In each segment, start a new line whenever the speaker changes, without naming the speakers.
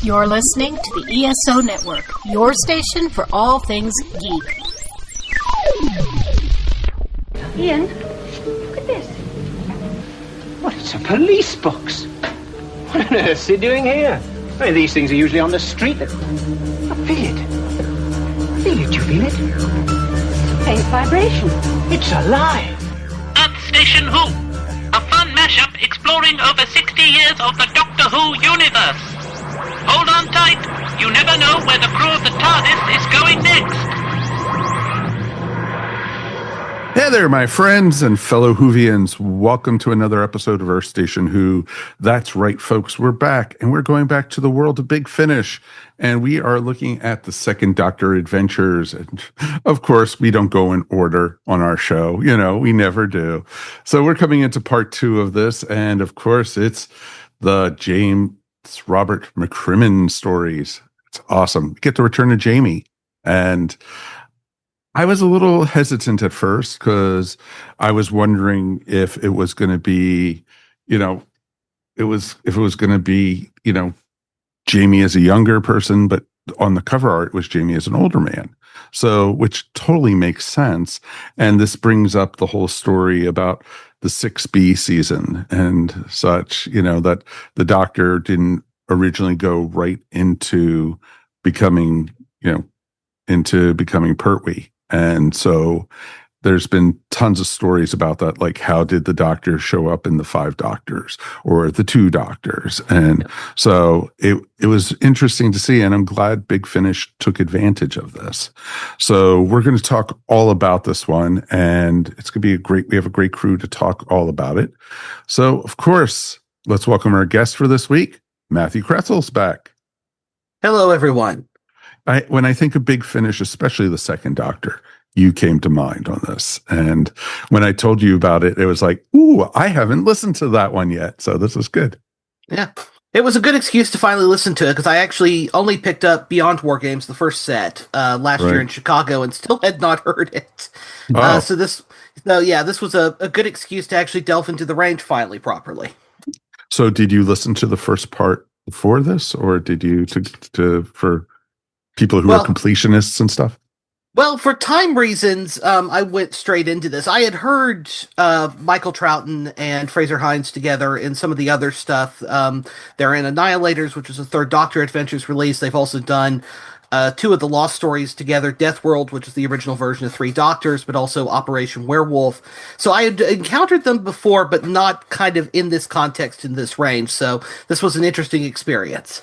You're listening to the ESO Network, your station for all things geek.
Ian, look at this.
What, it's a police box. What on earth's he doing here? I mean, these things are usually on the street. I feel it. I feel it. You feel it?
Faint vibration.
It's alive.
EarthStationWho, a fun mashup exploring over 60 years of the Doctor Who universe. Hold on tight. You never know where the crew of the TARDIS is going next.
Hey there, my friends and fellow Whovians. Welcome to another episode of Earth Station Who. That's right, folks. We're back, and we're going back to the world of Big Finish, and we are looking at the Second Doctor adventures. And of course, we don't go in order on our show. You know, we never do. So we're coming into part 2 of this, and of course, it's the Robert McCrimmon stories. It's awesome. We get to return to Jamie, and I was a little hesitant at first because I was wondering if it was going to be, if it was going to be, Jamie as a younger person, but on the cover art was Jamie as an older man. So, which totally makes sense. And this brings up the whole story about the 6B season and such, that the Doctor didn't originally go right into becoming Pertwee. And so there's been tons of stories about that, like how did the Doctor show up in the 5 Doctors or the 2 Doctors? And so it was interesting to see, and I'm glad Big Finish took advantage of this. So we're going to talk all about this one, and it's going to be we have a great crew to talk all about it. So, of course, let's welcome our guest for this week. Matthew Kresal's back.
Hello, everyone.
When I think of Big Finish, especially the Second Doctor, you came to mind on this. And when I told you about it, it was like, ooh, I haven't listened to that one yet. So this is good.
Yeah. It was a good excuse to finally listen to it because I actually only picked up Beyond War Games, the first set, last year in Chicago and still had not heard it.
Oh.
So this was a good excuse to actually delve into the range finally properly.
So did you listen to the first part before this, or did you for people who are completionists and stuff?
Well, for time reasons, I went straight into this. I had heard Michael Troughton and Frazer Hines together in some of the other stuff. They're in Annihilators, which was a Third Doctor Adventures release. They've also done 2 of the Lost stories together, Death World, which is the original version of 3 Doctors, but also Operation Werewolf. So I had encountered them before, but not kind of in this context, in this range. So this was an interesting experience.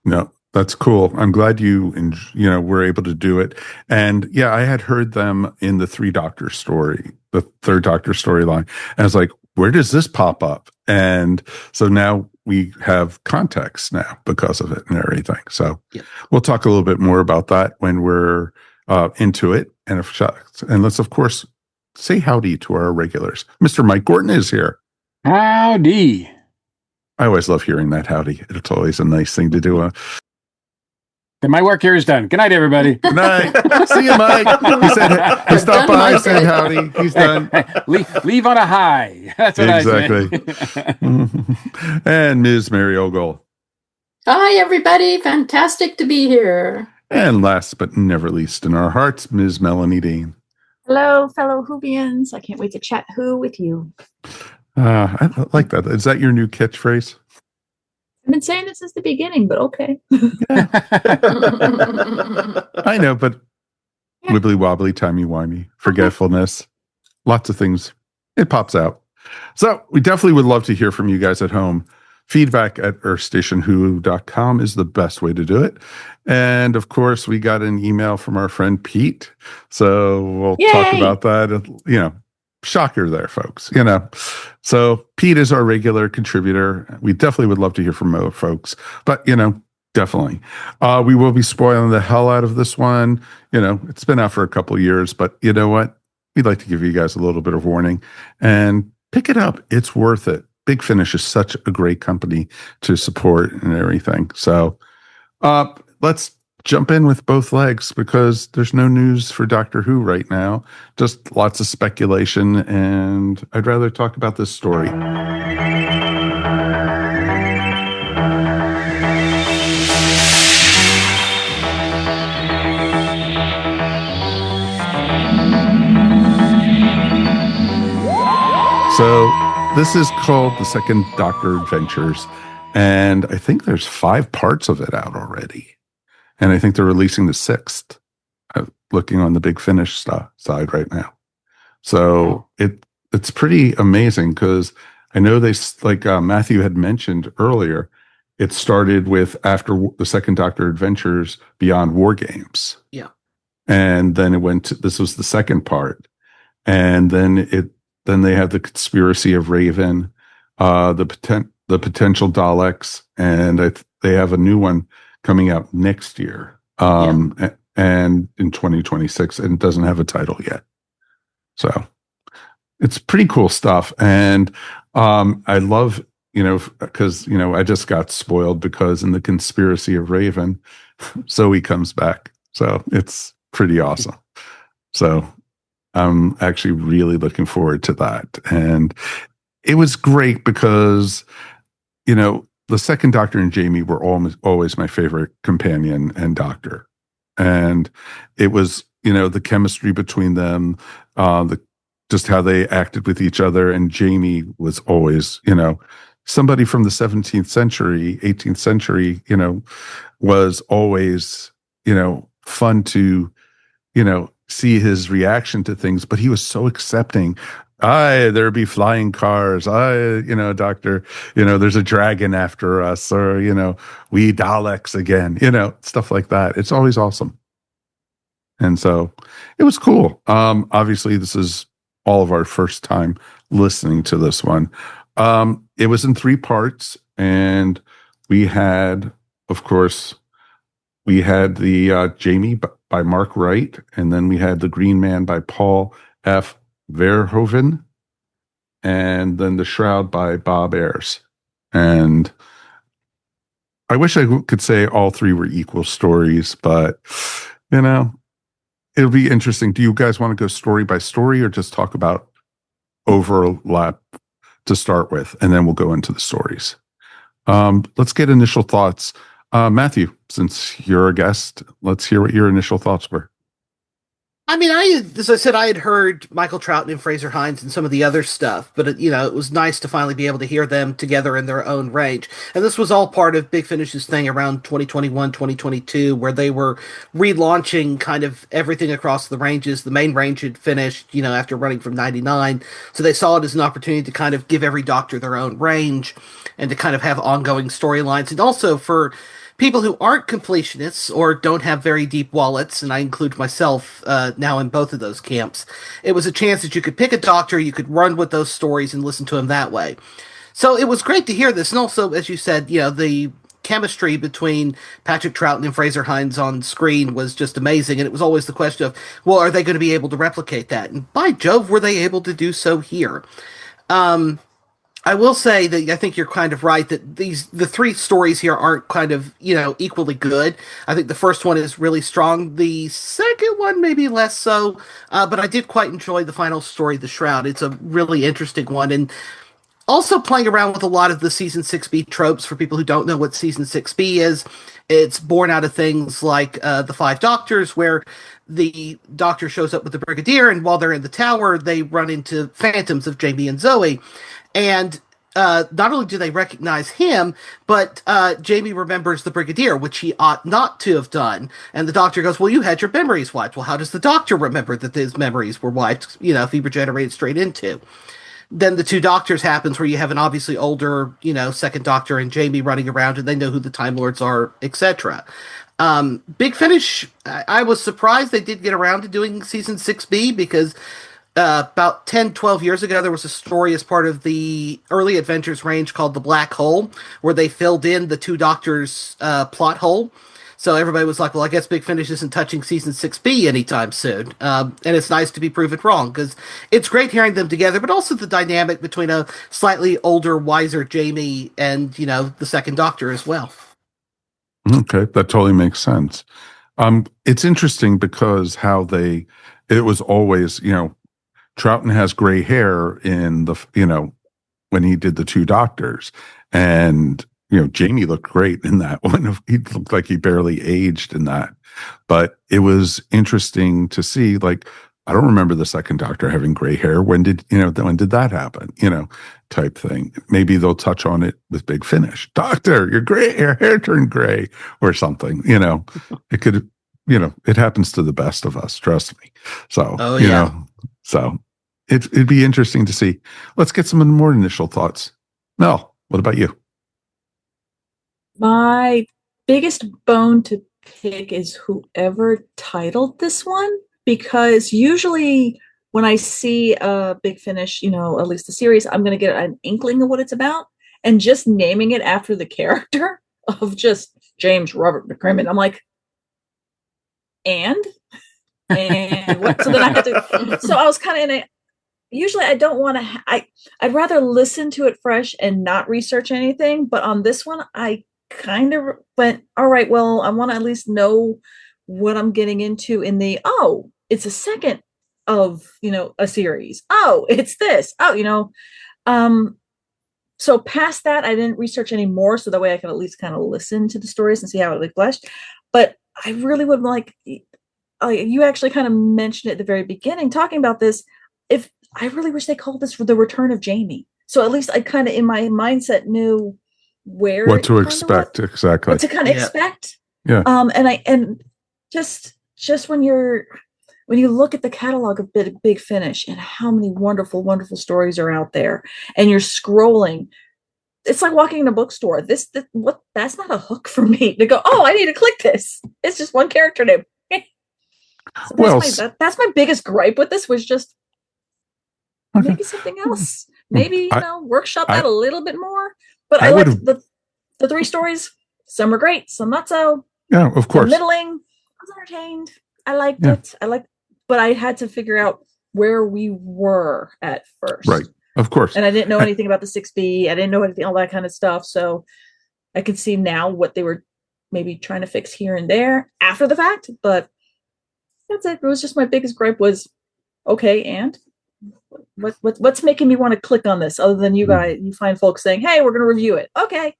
No, that's cool. I'm glad you were able to do it. And yeah, I had heard them in the 3 Doctor story, the Third Doctor storyline. And I was like, where does this pop up? And so now we have context now because of it and everything. So We'll talk a little bit more about that when we're into it. And let's, of course, say howdy to our regulars. Mr. Mike Gordon is here.
Howdy.
I always love hearing that howdy. It's always a nice thing to do.
Then my work here is done. Good night, everybody.
Good night. See you, Mike. He stopped by, said howdy. He's done.
Leave on a high. That's what
exactly.
I say.
And Ms. Mary Ogle.
Hi, everybody. Fantastic to be here.
And last but never least in our hearts, Ms. Melanie Dean.
Hello, fellow Whovians. I can't wait to chat Who with you.
I like that. Is that your new catchphrase?
I've been saying it since the beginning, but okay.
Yeah. I know, but wibbly wobbly, timey wimey, forgetfulness, lots of things. It pops out. So we definitely would love to hear from you guys at home. Feedback at EarthStationWho.com is the best way to do it. And of course, we got an email from our friend Pete. So we'll talk about that. Shocker there, folks. So Pete is our regular contributor. We definitely would love to hear from more folks, but definitely. We will be spoiling the hell out of this one. It's been out for a couple of years, but you know what? We'd like to give you guys a little bit of warning and pick it up. It's worth it. Big Finish is such a great company to support and everything. So let's jump in with both legs because there's no news for Doctor Who right now. Just lots of speculation, and I'd rather talk about this story. This is called The Second Doctor Adventures, and I think there's 5 parts of it out already. And I think they're releasing the 6th. I'm looking on the Big Finish side right now. So it's pretty amazing because I know they, like Matthew had mentioned earlier, it started with after the Second Doctor Adventures Beyond War Games.
Yeah.
And then it went to, this was the second part. And then they have the Conspiracy of Raven, the potential Daleks, and they have a new one coming out next year, and in 2026, and it doesn't have a title yet. So it's pretty cool stuff, and I love, because I just got spoiled because in the Conspiracy of Raven, Zoe comes back, so it's pretty awesome. So I'm actually really looking forward to that. And it was great because, the Second Doctor and Jamie were always my favorite companion and doctor. And it was, the chemistry between them, just how they acted with each other. And Jamie was always, somebody from the 17th century, 18th century, was always, fun to, see his reaction to things, but he was so accepting. There be flying cars. Doctor, there's a dragon after us, or, we Daleks again, stuff like that. It's always awesome. And so it was cool. Obviously this is all of our first time listening to this one. It was in 3 parts, and we had, of course, the Jamie by Mark Wright, and then we had the Green Man by Paul F. Verhoeven, and then the Shroud by Bob Ayers. And I wish I could say all 3 were equal stories, but it'll be interesting. Do you guys want to go story by story, or just talk about overlap to start with, and then we'll go into the stories? Let's get initial thoughts. Matthew, since you're a guest, let's hear what your initial thoughts were.
I mean, as I said, I had heard Michael Troughton and Frazer Hines and some of the other stuff, but it was nice to finally be able to hear them together in their own range. And this was all part of Big Finish's thing around 2021, 2022, where they were relaunching kind of everything across the ranges. The main range had finished, after running from 99. So they saw it as an opportunity to kind of give every doctor their own range and to kind of have ongoing storylines. And also for people who aren't completionists or don't have very deep wallets, and I include myself now in both of those camps, it was a chance that you could pick a doctor, you could run with those stories and listen to him that way. So it was great to hear this. And also, as you said, the chemistry between Patrick Troughton and Frazer Hines on screen was just amazing. And it was always the question of, well, are they going to be able to replicate that? And by Jove, were they able to do so here? I will say that I think you're kind of right that the 3 stories here aren't kind of, equally good. I think the first one is really strong. The second one maybe less so, but I did quite enjoy the final story, The Shroud. It's a really interesting one, and also playing around with a lot of the Season 6B tropes for people who don't know what Season 6B is. It's born out of things like the 5 Doctors, where the Doctor shows up with the Brigadier, and while they're in the tower, they run into phantoms of Jamie and Zoe. And not only do they recognize him, but Jamie remembers the Brigadier, which he ought not to have done. And the Doctor goes, well, you had your memories wiped. Well, how does the Doctor remember that his memories were wiped, if he regenerated straight into? Then the 2 Doctors happens, where you have an obviously older, Second Doctor and Jamie running around, and they know who the Time Lords are, etc. Big Finish, I was surprised they did get around to doing Season 6B, because about 10, 12 years ago, there was a story as part of the early Adventures range called The Black Hole, where they filled in the 2 Doctors' plot hole. So everybody was like, well, I guess Big Finish isn't touching Season 6B anytime soon. And it's nice to be proven wrong, because it's great hearing them together, but also the dynamic between a slightly older, wiser Jamie and, the Second Doctor as well.
Okay, that totally makes sense. It's interesting because how it was always, Troughton has gray hair in the, when he did the 2 Doctors, and, Jamie looked great in that one. He looked like he barely aged in that, but it was interesting to see, like, I don't remember the second Doctor having gray hair. When did that happen? Type thing. Maybe they'll touch on it with Big Finish. Doctor, your hair turned gray or something. It could, it happens to the best of us. Trust me. So, so it'd be interesting to see. Let's get some more initial thoughts. Mel, what about you?
My biggest bone to pick is whoever titled this one, because usually when I see a Big Finish, at least the series, I'm going to get an inkling of what it's about. And just naming it after the character of just James Robert McCrimmon, I'm like, and what? So then I had to. So I was kind of in a. Usually I don't want to. I'd rather listen to it fresh and not research anything. But on this one, I kind of went, all right, well, I want to at least know what I'm getting into in the, it's a second of, a series. Oh, it's this. So past that, I didn't research any more. So that way I can at least kind of listen to the stories and see how it fleshed. But I really would like, you actually kind of mentioned it at the very beginning, talking about this. If I really wish they called this for the return of Jamie. So at least I kind of in my mindset knew what
to expect. Exactly.
What to kind of expect.
Yeah.
And just when you look at the catalog of Big Finish and how many wonderful, wonderful stories are out there, and you're scrolling, it's like walking in a bookstore. That's not a hook for me to go, I need to click this. It's just one character name. So that's my biggest gripe with this, was just maybe something else. Maybe, workshop that a little bit more. But I liked the three stories. Some were great, some not so.
Yeah, of course.
Middling. I was entertained. I liked it. But I had to figure out where we were at first.
Right. Of course.
And I didn't know anything about the 6B. I didn't know anything, all that kind of stuff. So I could see now what they were maybe trying to fix here and there after the fact. But that's it. It was just my biggest gripe was, okay, and what's making me want to click on this other than you guys, you find folks saying, hey, we're going to review it. Okay.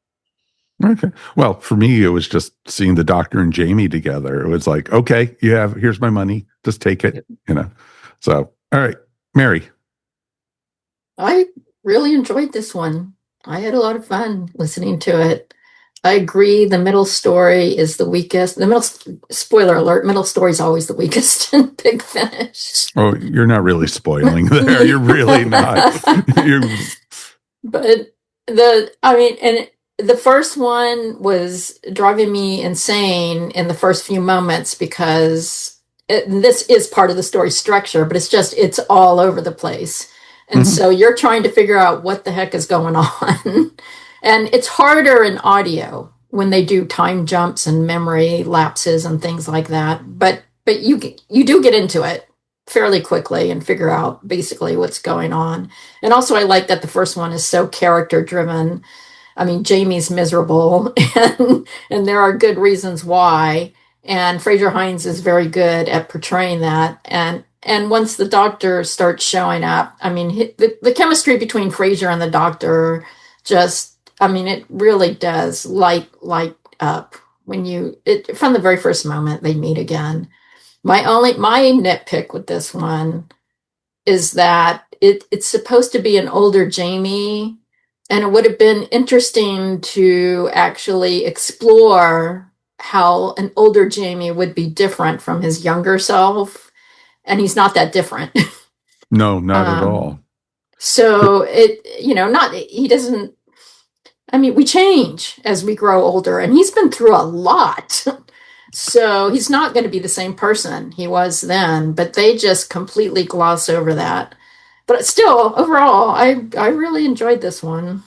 Well, for me, it was just seeing the Doctor and Jamie together. It was like, okay, here's my money. Just take it, So, all right, Mary.
I really enjoyed this one. I had a lot of fun listening to it. I agree. The middle story is the weakest. Spoiler alert, middle story is always the weakest in Big Finish.
Oh, you're not really spoiling there. You're really not.
But the first one was driving me insane in the first few moments because this is part of the story structure, but it's all over the place. And so you're trying to figure out what the heck is going on. And it's harder in audio when they do time jumps and memory lapses and things like that. But you do get into it fairly quickly and figure out basically what's going on. And also I like that the first one is so character driven. I mean, Jamie's miserable and there are good reasons why. And Frazer Hines is very good at portraying that. And once the Doctor starts showing up, I mean, the chemistry between Frazer and the Doctor it really does light up when from the very first moment they meet again. My nitpick with this one is that it's supposed to be an older Jamie, and it would have been interesting to actually explore how an older Jamie would be different from his younger self, and he's not that different.
No, not at all.
So he doesn't. I mean, we change as we grow older, and he's been through a lot. So he's not going to be the same person he was then, but they just completely gloss over that. But still, overall, I really enjoyed this one.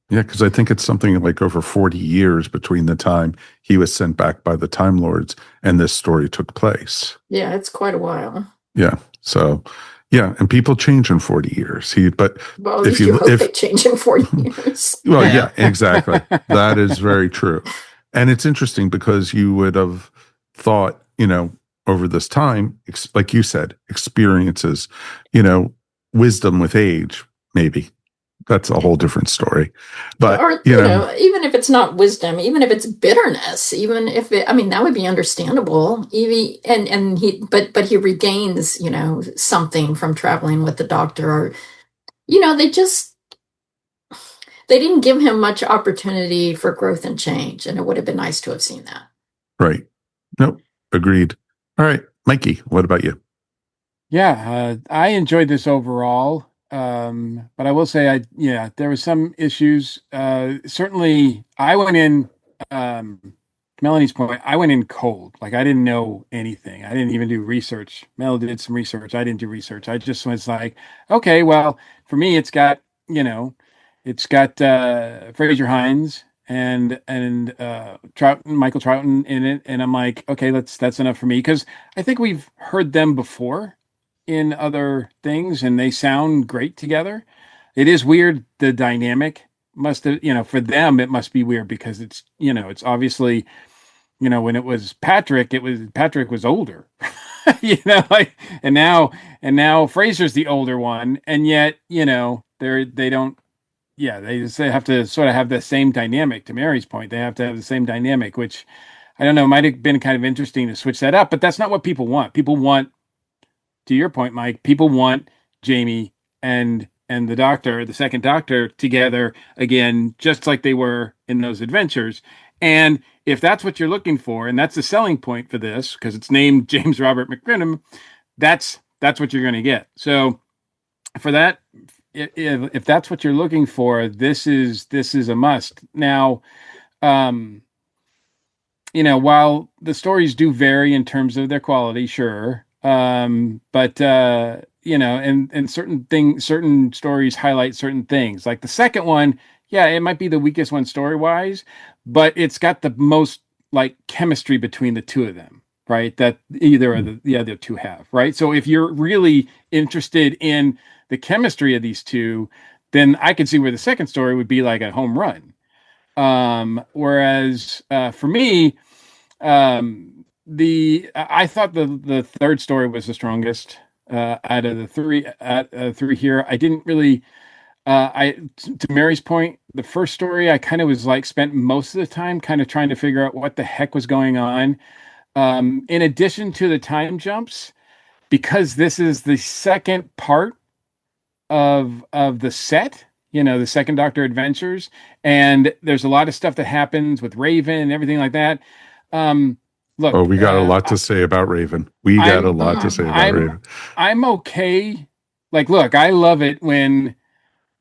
Yeah, because I think it's something like over 40 years between the time he was sent back by the Time Lords and this story took place.
Yeah, it's quite a while.
Yeah. So, yeah, and people change in 40 years.
If they change in 40 years.
Well, yeah, exactly. That is very true. And it's interesting because you would have thought, over this time, like you said, experiences, wisdom with age, maybe, that's a whole different story. But
or you know, even if it's not wisdom, even if it's bitterness, even if it, I mean, that would be understandable. Evie and he, but he regains, you know, something from traveling with the doctor. Or, you know, they didn't give him much opportunity for growth and change, and it would have been nice to have seen that.
Right. Nope. Agreed. All right, Mikey, what about you?
Yeah, I enjoyed this overall. But I will say, there was some issues. Certainly, I went in, Melanie's point, I went in cold. Like, I didn't know anything. I didn't even do research. Mel did some research. I didn't do research. I just was like, okay, well, for me, it's got Frazer Hines and Michael Troughton in it, and I'm like, okay, that's enough for me, because I think we've heard them before in other things, and they sound great together. It is weird. The dynamic must have, for them, it must be weird because it's obviously, when it was Patrick was older, like, and now Frazer's the older one, and yet, they don't, they just have to sort of have the same dynamic. To Mary's point, they have to have the same dynamic, which I don't know, might have been kind of interesting to switch that up, but that's not what people want. People want, to your point, Mike, people want Jamie and the doctor, the second doctor, together again, just like they were in those adventures. And if that's what you're looking for, and that's the selling point for this, because it's named James Robert McCrimmon, that's what you're going to get. So for that, if that's what you're looking for, this is a must. Now, while the stories do vary in terms of their quality, sure. But and certain stories highlight certain things. Like the second one, it might be the weakest one story wise, but it's got the most like chemistry between the two of them, right? That either of the other two have, right? So if you're really interested in the chemistry of these two, then I could see where the second story would be like a home run. Whereas for me, I thought the third story was the strongest out of the three here. I didn't really. To Mary's point, the first story I kind of was like spent most of the time kind of trying to figure out what the heck was going on. In addition to the time jumps, because this is the second part of the set. The Second Doctor Adventures, and there's a lot of stuff that happens with Raven and everything like that. Look,
we got a lot to say about Raven. Raven.
I'm okay. Like, look, I love it when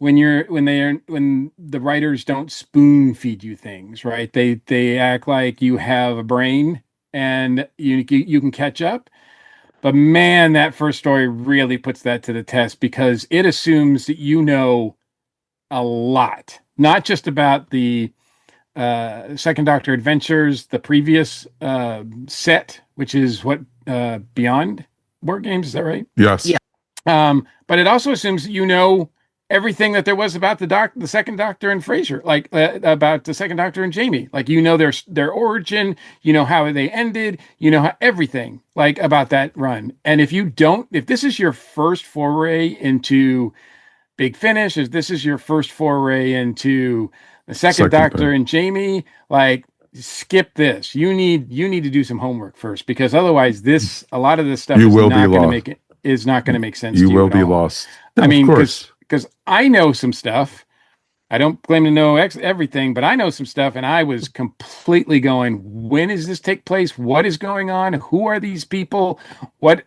the writers don't spoon feed you things, right? They act like you have a brain and you can catch up. But man, that first story really puts that to the test, because it assumes that you know a lot, not just about the Second Doctor Adventures, the previous set, which is what Beyond Board Games, is that right?
Yes.
Yeah.
But it also assumes that everything that there was about the Second Doctor and Frazer, like about the Second Doctor and Jamie, like their origin, how they ended, how everything like about that run. And if this is your first foray into Big Finish, if this is your first foray into the second Doctor and Jamie, like, skip this. You need to do some homework first, because otherwise a lot of this stuff is not going to make sense.
You will be lost.
I mean, because I know some stuff. I don't claim to know everything, but I know some stuff, and I was completely going, when does this take place? What is going on? Who are these people? What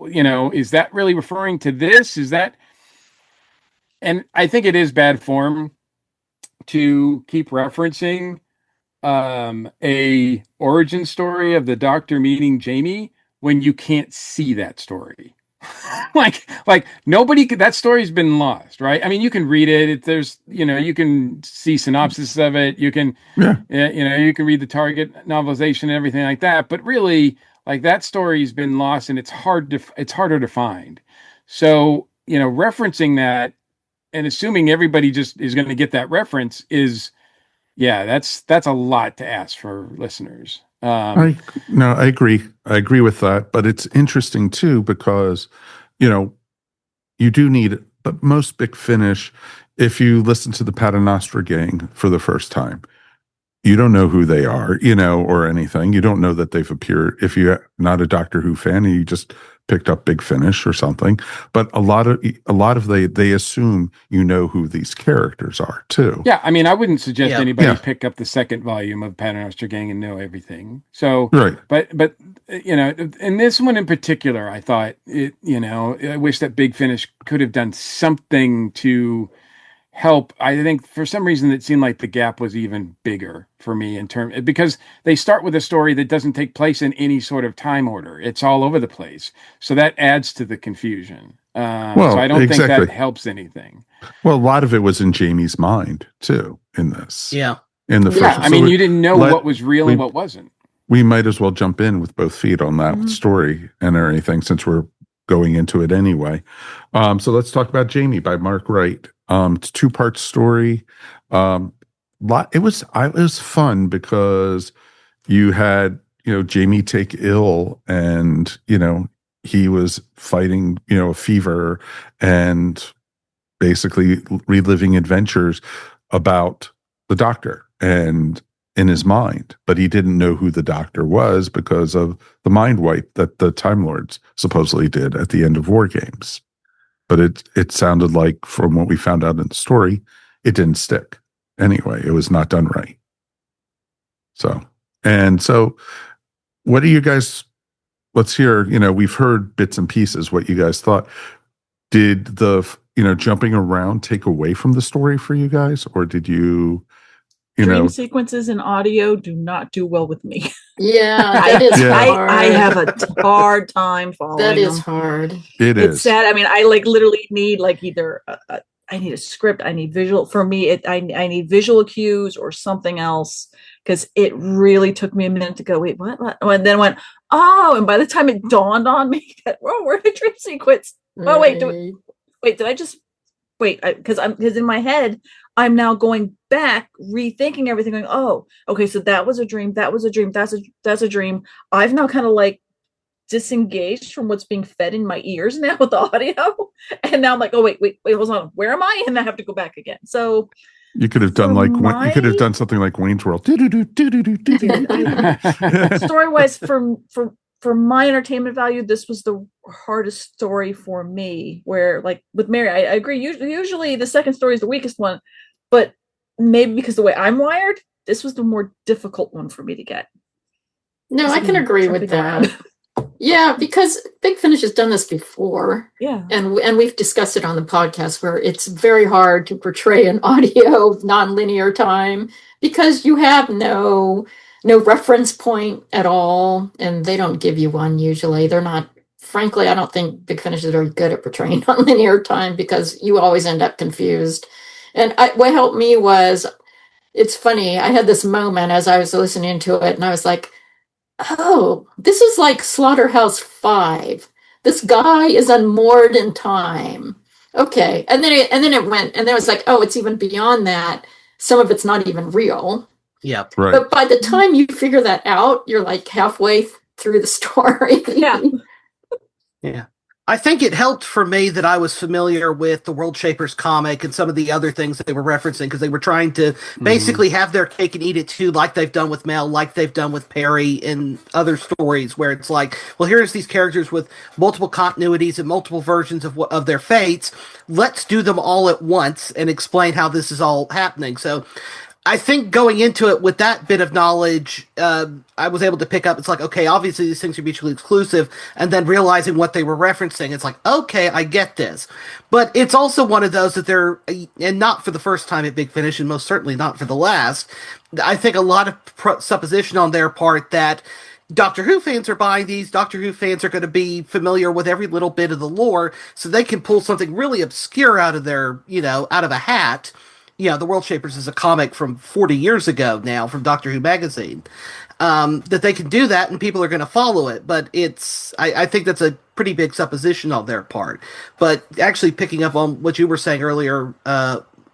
is that really referring to this? Is that? And I think it is bad form to keep referencing a origin story of the Doctor meeting Jamie when you can't see that story. like nobody could, that story's been lost, right? I mean, you can read it. There's, you can see synopsis of it. You can, you can read the Target novelization and everything like that. But really, like, that story's been lost, and it's harder to find. So, referencing that and assuming everybody just is going to get that reference is, that's a lot to ask for listeners.
I agree. I agree with that, but it's interesting too, because, you do need but most Big Finish, if you listen to the Paternoster Gang for the first time, you don't know who they are, or anything. You don't know that they've appeared if you're not a Doctor Who fan and you just picked up Big Finish or something. But a lot of they assume you know who these characters are too.
Yeah, I mean, I wouldn't suggest anybody pick up the second volume of Paternoster Gang and know everything. So,
right.
But in this one in particular, I thought I wish that Big Finish could have done something to help. I think for some reason it seemed like the gap was even bigger for me because they start with a story that doesn't take place in any sort of time order. It's all over the place. So that adds to the confusion. So I don't think that helps anything.
Well, a lot of it was in Jamie's mind too in this.
Yeah.
In the first.
I mean, you didn't know what was real and what wasn't.
We might as well jump in with both feet on that story and anything since we're going into it anyway. So let's talk about Jamie by Mark Wright. It's a 2-part story. It was fun because you had, Jamie take ill and, he was fighting, a fever and basically reliving adventures about the Doctor and in his mind, but he didn't know who the Doctor was because of the mind wipe that the Time Lords supposedly did at the end of War Games. But it sounded like, from what we found out in the story, it didn't stick. Anyway, it was not done right. So what do you guys, let's hear, we've heard bits and pieces, what you guys thought. Did the, jumping around take away from the story for you guys? Or did you,
Dream sequences in audio do not do well with me.
Yeah, that is hard.
I have a hard time following
That is
them.
hard.
It's sad. I mean, I literally need either I need a script, I need visual. For me, I need visual cues or something else because it really took me a minute to go, wait, what? And then went, and by the time it dawned on me that, where's the dream sequence? Oh, wait, did I just wait? Because in my head, I'm now going back, rethinking everything, going, oh, okay, so that was a dream, that's a dream. I've now kind of disengaged from what's being fed in my ears now with the audio. And now I'm like, oh, wait, hold on, where am I? And I have to go back again. So
you could have done you could have done something like Wayne's World.
Story-wise, for my entertainment value, this was the hardest story for me. Where, with Mary, I agree. Usually, the second story is the weakest one, but maybe because the way I'm wired, this was the more difficult one for me to get.
No, I can agree with that. Yeah, because Big Finish has done this before.
Yeah,
and we've discussed it on the podcast where it's very hard to portray an audio nonlinear time because you have no reference point at all, and they don't give you one usually. They're not. Frankly, I don't think Big Finish is very good at portraying nonlinear time because you always end up confused. And what helped me was, it's funny, I had this moment as I was listening to it, and I was like, oh, this is like Slaughterhouse-5. This guy is unmoored in time. Okay. And then it went, and then it was like, oh, it's even beyond that. Some of it's not even real.
Yeah.
Right.
But by the time you figure that out, you're halfway through the story.
Yeah.
Yeah. I think it helped for me that I was familiar with the World Shapers comic and some of the other things that they were referencing because they were trying to basically have their cake and eat it too, like they've done with Mel, like they've done with Perry in other stories where it's like, well, here's these characters with multiple continuities and multiple versions of their fates. Let's do them all at once and explain how this is all happening. So I think going into it with that bit of knowledge, I was able to pick up, it's like, okay, obviously these things are mutually exclusive, and then realizing what they were referencing, it's like, okay, I get this. But it's also one of those that they're, and not for the first time at Big Finish, and most certainly not for the last, I think a lot of supposition on their part that Doctor Who fans are buying these, Doctor Who fans are going to be familiar with every little bit of the lore, so they can pull something really obscure out of their, out of a hat. The World Shapers is a comic from 40 years ago now from Doctor Who magazine, that they can do that and people are going to follow it. But I think that's a pretty big supposition on their part. But actually picking up on what you were saying earlier,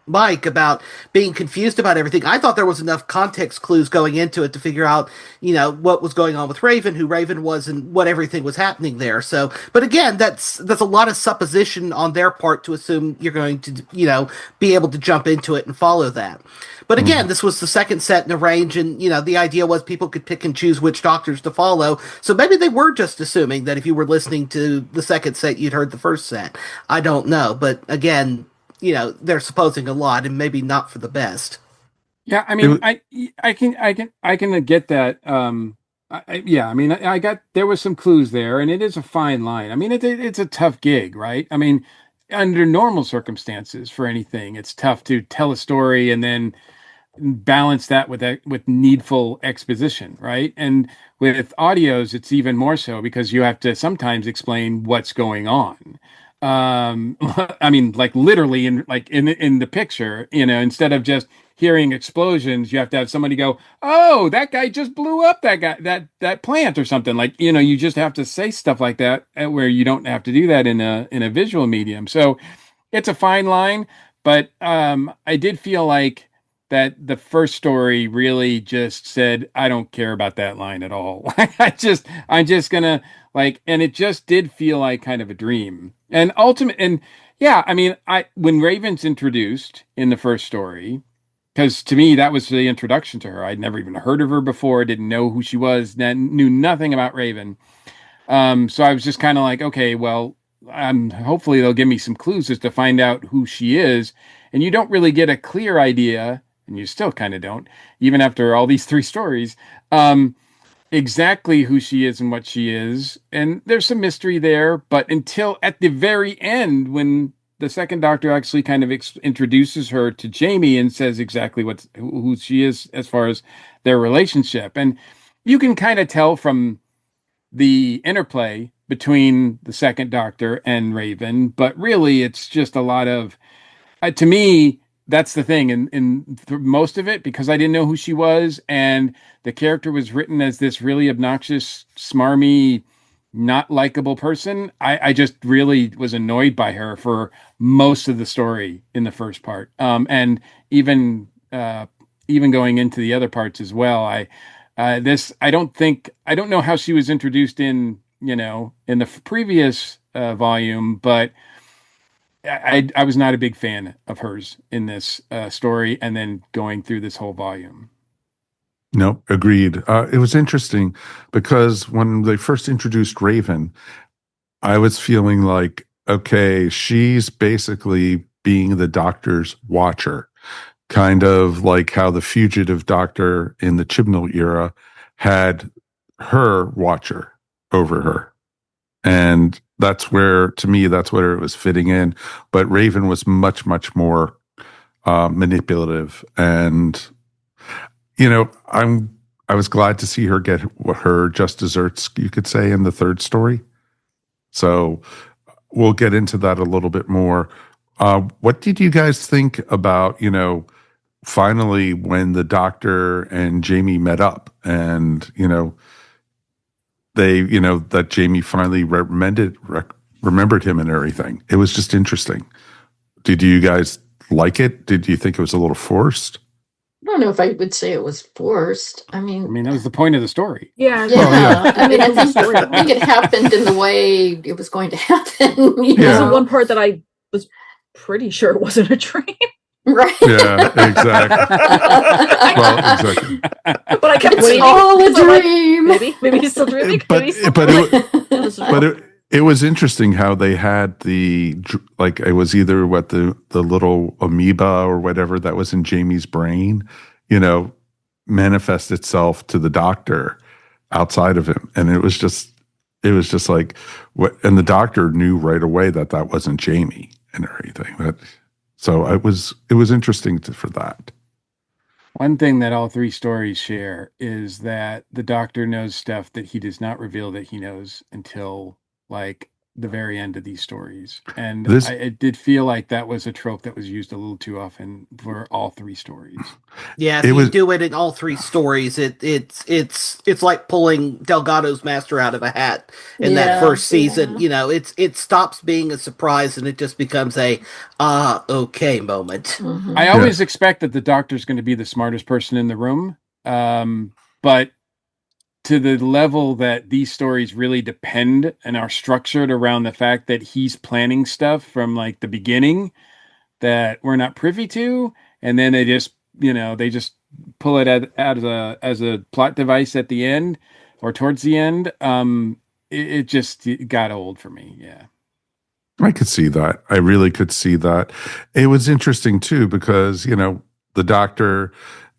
Mike about being confused about everything. I thought there was enough context clues going into it to figure out, what was going on with Raven, who Raven was, and what everything was happening there. So, but again, that's a lot of supposition on their part to assume you're going to, be able to jump into it and follow that. But again, this was the second set in a range, and the idea was people could pick and choose which doctors to follow. So maybe they were just assuming that if you were listening to the second set, you'd heard the first set. I don't know, but again, they're supposing a lot, and maybe not for the best.
Yeah, I mean, I can get that. I mean, I got there was some clues there, and it is a fine line. I mean, it's a tough gig, right? I mean, under normal circumstances for anything, it's tough to tell a story and then balance that with needful exposition, right? And with audios, it's even more so because you have to sometimes explain what's going on. I mean, like literally in the picture, instead of just hearing explosions, you have to have somebody go, "Oh, that guy just blew up that plant or something." Like, you just have to say stuff like that where you don't have to do that in a visual medium. So it's a fine line, but I did feel like that the first story really just said, I don't care about that line at all. I'm just gonna and it just did feel like kind of a dream. And yeah, I mean, when Raven's introduced in the first story, because to me that was the introduction to her. I'd never even heard of her before, didn't know who she was, knew nothing about Raven. So I was just kind of like, okay, well, hopefully they'll give me some clues as to find out who she is. And you don't really get a clear idea, and you still kind of don't, even after all these three stories, exactly who she is and what she is. And there's some mystery there, but until at the very end, when the second Doctor actually kind of introduces her to Jamie and says exactly who she is as far as their relationship. And you can kind of tell from the interplay between the second Doctor and Raven, but really it's just a lot of, to me, that's the thing in most of it, because I didn't know who she was, and the character was written as this really obnoxious, smarmy, not likable person. I just really was annoyed by her for most of the story in the first part, and even going into the other parts as well. I don't know how she was introduced in the previous volume, but I was not a big fan of hers in this story, and then going through this whole volume.
No, agreed. It was interesting because when they first introduced Raven, I was feeling like, okay, she's basically being the Doctor's watcher, kind of like how the fugitive Doctor in the Chibnall era had her watcher over her. And that's where, to me, that's where it was fitting in. But Raven was much, much more manipulative. And, I was glad to see her get her just desserts, you could say, in the third story. So we'll get into that a little bit more. What did you guys think about, finally when the Doctor and Jamie met up and, they, that Jamie finally remembered him and everything. It was just interesting. Did you guys like it? Did you think it was a little forced?
I don't know if I would say it was forced. I mean,
that was the point of the story.
Yeah.
I mean, I think it happened in the way it was going to happen.
There's one part that I was pretty sure it wasn't a dream.
Right.
Yeah, exactly. Well, exactly.
But I kept waiting.
All a dream.
Maybe he's still dreaming.
But it was interesting how they had it was either the little amoeba or whatever that was in Jamie's brain, manifest itself to the Doctor outside of him, and it was just like what, and the Doctor knew right away that wasn't Jamie and everything. So it was interesting for that.
One thing that all three stories share is that the Doctor knows stuff that he does not reveal that he knows until the very end of these stories. And
This
it did feel like that was a trope that was used a little too often for all three stories.
Yeah, if
it
you
was
do it in all three stories, it's like pulling Delgado's master out of a hat in that first season.
Yeah.
It stops being a surprise and it just becomes a okay moment.
Mhm.
I always expect that the doctor's going to be the smartest person in the room. But to the level that these stories really depend and are structured around the fact that he's planning stuff from like the beginning that we're not privy to, and then they just pull it as a plot device at the end or towards the end. It got old for me. Yeah.
I could see that. I really could see that. It was interesting too because, the doctor,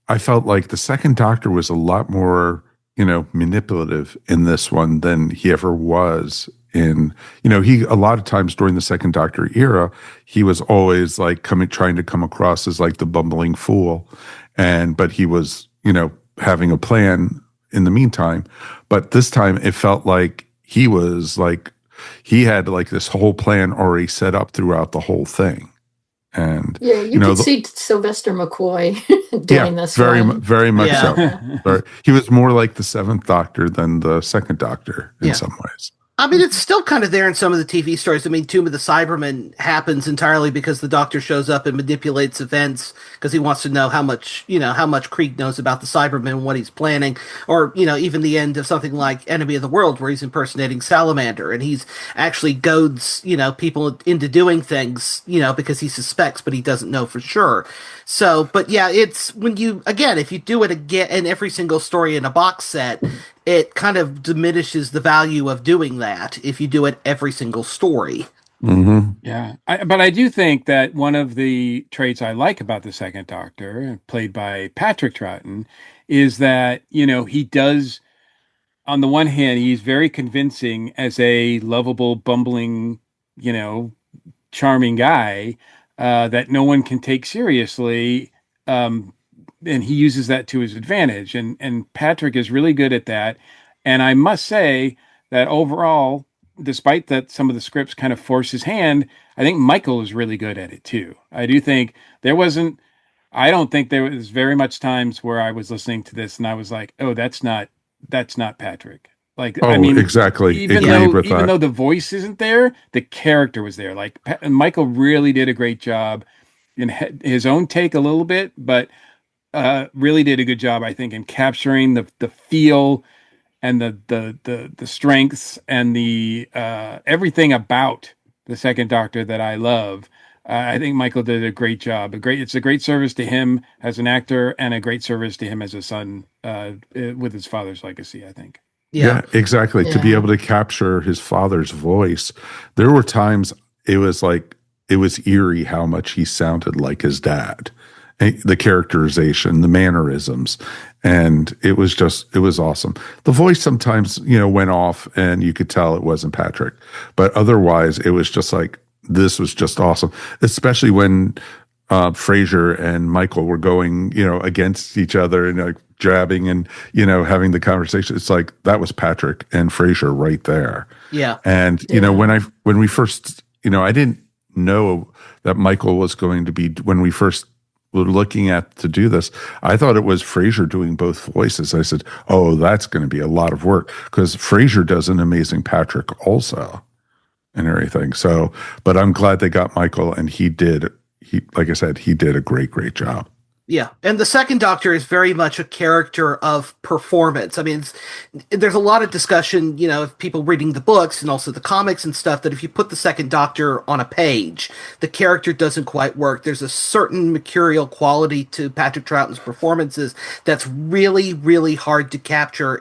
I felt like the second doctor was a lot more, manipulative in this one than he ever was in, he, a lot of times during the second doctor era, he was always like trying to come across as like the bumbling fool. But he was, having a plan in the meantime. But this time it felt like he was like, he had like this whole plan already set up throughout the whole thing. And
Yeah, you could see Sylvester McCoy doing this.
Very much
Yeah.
so. He was more like the seventh Doctor than the second Doctor in some ways.
I mean, it's still kind of there in some of the TV stories. I mean, Tomb of the Cybermen happens entirely because the Doctor shows up and manipulates events because he wants to know how much Krieg knows about the Cybermen and what he's planning. Or, even the end of something like Enemy of the World where he's impersonating Salamander and he's actually goads, people into doing things, because he suspects, but he doesn't know for sure. So, but yeah, it's if you do it again in every single story in a box set, it kind of diminishes the value of doing that if you do it every single story.
Mm-hmm.
Yeah. But I do think that one of the traits I like about the second Doctor, played by Patrick Troughton, is that, he does, on the one hand, he's very convincing as a lovable, bumbling, charming guy that no one can take seriously. And he uses that to his advantage. And Patrick is really good at that. And I must say that overall, despite that some of the scripts kind of force his hand, I think Michael is really good at it too. I do think I don't think there was very much times where I was listening to this and I was like, oh, that's not Patrick. Like,
I mean, exactly.
Even though the voice isn't there, the character was there. Like Michael really did a great job in his own take a little bit, but really did a good job, I think, in capturing the feel and the strengths and the everything about the second Doctor that I love. I think Michael did a great job. It's a great service to him as an actor and a great service to him as a son with his father's legacy, I think.
Yeah, exactly.
Yeah.
To be able to capture his father's voice, there were times it was eerie how much he sounded like his dad. The characterization, the mannerisms, and it was awesome. The voice sometimes, went off and you could tell it wasn't Patrick, but otherwise it was just like, this was just awesome, especially when Frazer and Michael were going, against each other and like jabbing and, having the conversation. It's like, that was Patrick and Frazer right there.
Yeah.
And, when we first, I didn't know that Michael was going to be, when we first were looking at to do this, I thought it was Frazer doing both voices. I said, oh, that's going to be a lot of work because Frazer does an amazing Patrick also and everything. So, but I'm glad they got Michael and like I said, he did a great job.
Yeah, and the second Doctor is very much a character of performance. I mean, there's a lot of discussion, of people reading the books and also the comics and stuff, that if you put the second Doctor on a page, the character doesn't quite work. There's a certain mercurial quality to Patrick Troughton's performances that's really, really hard to capture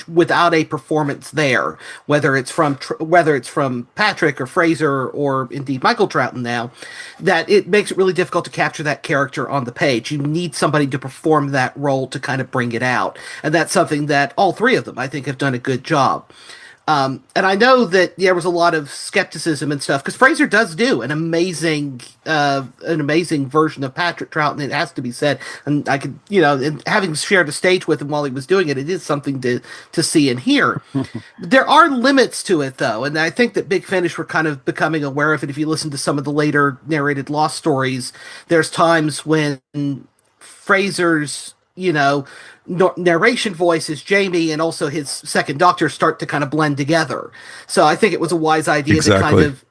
without a performance there, whether it's from Patrick or Frazer or indeed Michael Troughton now, that it makes it really difficult to capture that character on the page. You need somebody to perform that role to kind of bring it out. And that's something that all three of them, I think, have done a good job. And I know that there was a lot of skepticism and stuff because Frazer does do an amazing version of Patrick Troughton. It has to be said, and I could, and having shared a stage with him while he was doing it, it is something to see and hear. There are limits to it, though, and I think that Big Finish were kind of becoming aware of it. If you listen to some of the later narrated Lost stories, there's times when Frazer's narration voice is Jamie, and also his second Doctor start to kind of blend together. So I think it was a wise idea to kind of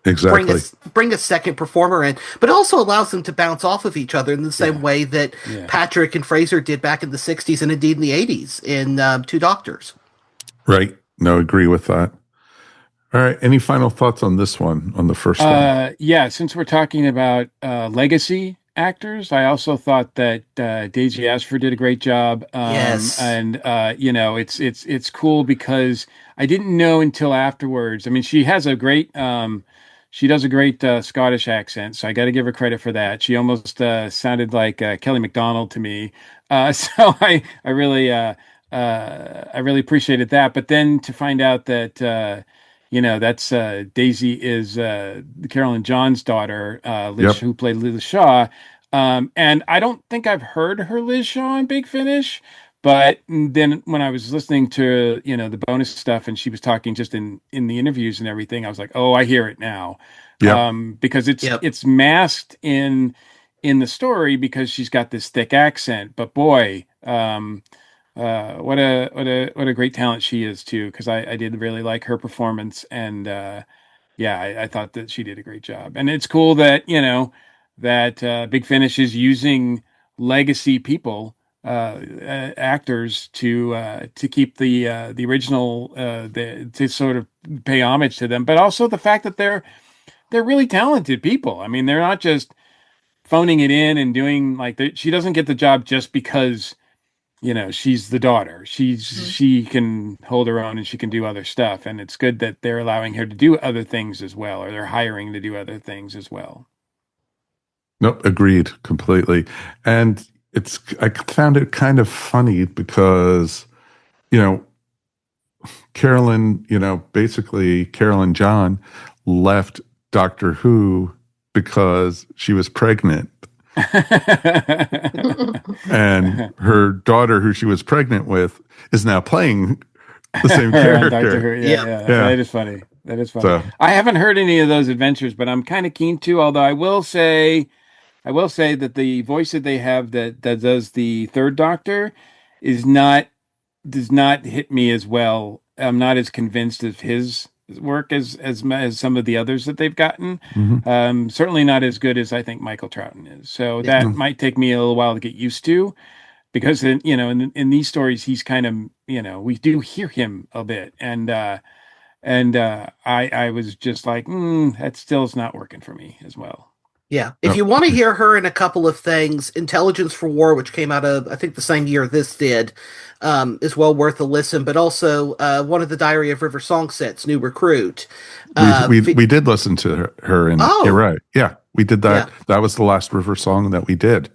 bring a second performer in, but it also allows them to bounce off of each other in the same way that Patrick and Frazer did back in the 60s and indeed in the 80s in Two Doctors.
Right. No, agree with that. All right. Any final thoughts on this one, on the first one?
Yeah, since we're talking about legacy actors, I also thought that Daisy Ashford did a great job.
Yes,
and it's cool because I didn't know until afterwards. I mean, she has a great she does a great Scottish accent, so I got to give her credit for that. She almost sounded like Kelly MacDonald to me, so I really appreciated that. But then to find out that that's Daisy is Carolyn John's daughter, Liz, who played Liz Shaw. And I don't think I've heard her Liz Shaw in Big Finish, but then when I was listening to, the bonus stuff and she was talking just in the interviews and everything, I was like, oh, I hear it now. Because it's masked in the story because she's got this thick accent, but boy, what a great talent she is too, because I did really like her performance, and I thought that she did a great job. And it's cool that that Big Finish is using legacy people, actors to keep the original, to sort of pay homage to them, but also the fact that they're really talented people. I mean, they're not just phoning it in and doing she doesn't get the job just because she's the daughter. She can hold her own and she can do other stuff. And it's good that they're allowing her to do other things as well, or they're hiring to do other things as well.
Nope. Agreed completely. And I found it kind of funny because, Carolyn, basically Carolyn John left Doctor Who because she was pregnant. And her daughter, who she was pregnant with, is now playing the same character.
Doctor Who. Yeah. That is funny. So, I haven't heard any of those adventures, but I'm kind of keen to. Although I will say that the voice that they have that does the third Doctor does not hit me as well. I'm not as convinced of his work as some of the others that they've gotten. Mm-hmm. Certainly not as good as I think Michael Troughton is. So that might take me a little while to get used to, because in these stories he's kind of we do hear him a bit, and I was just like that still is not working for me as well.
Yeah, if you want to hear her in a couple of things, Intelligence for War, which came out of, I think, the same year this did, is well worth a listen. But also one of the Diary of River song sets, New Recruit.
We did listen to her, and you're right. Yeah, we did that. Yeah. That was the last River song that we did.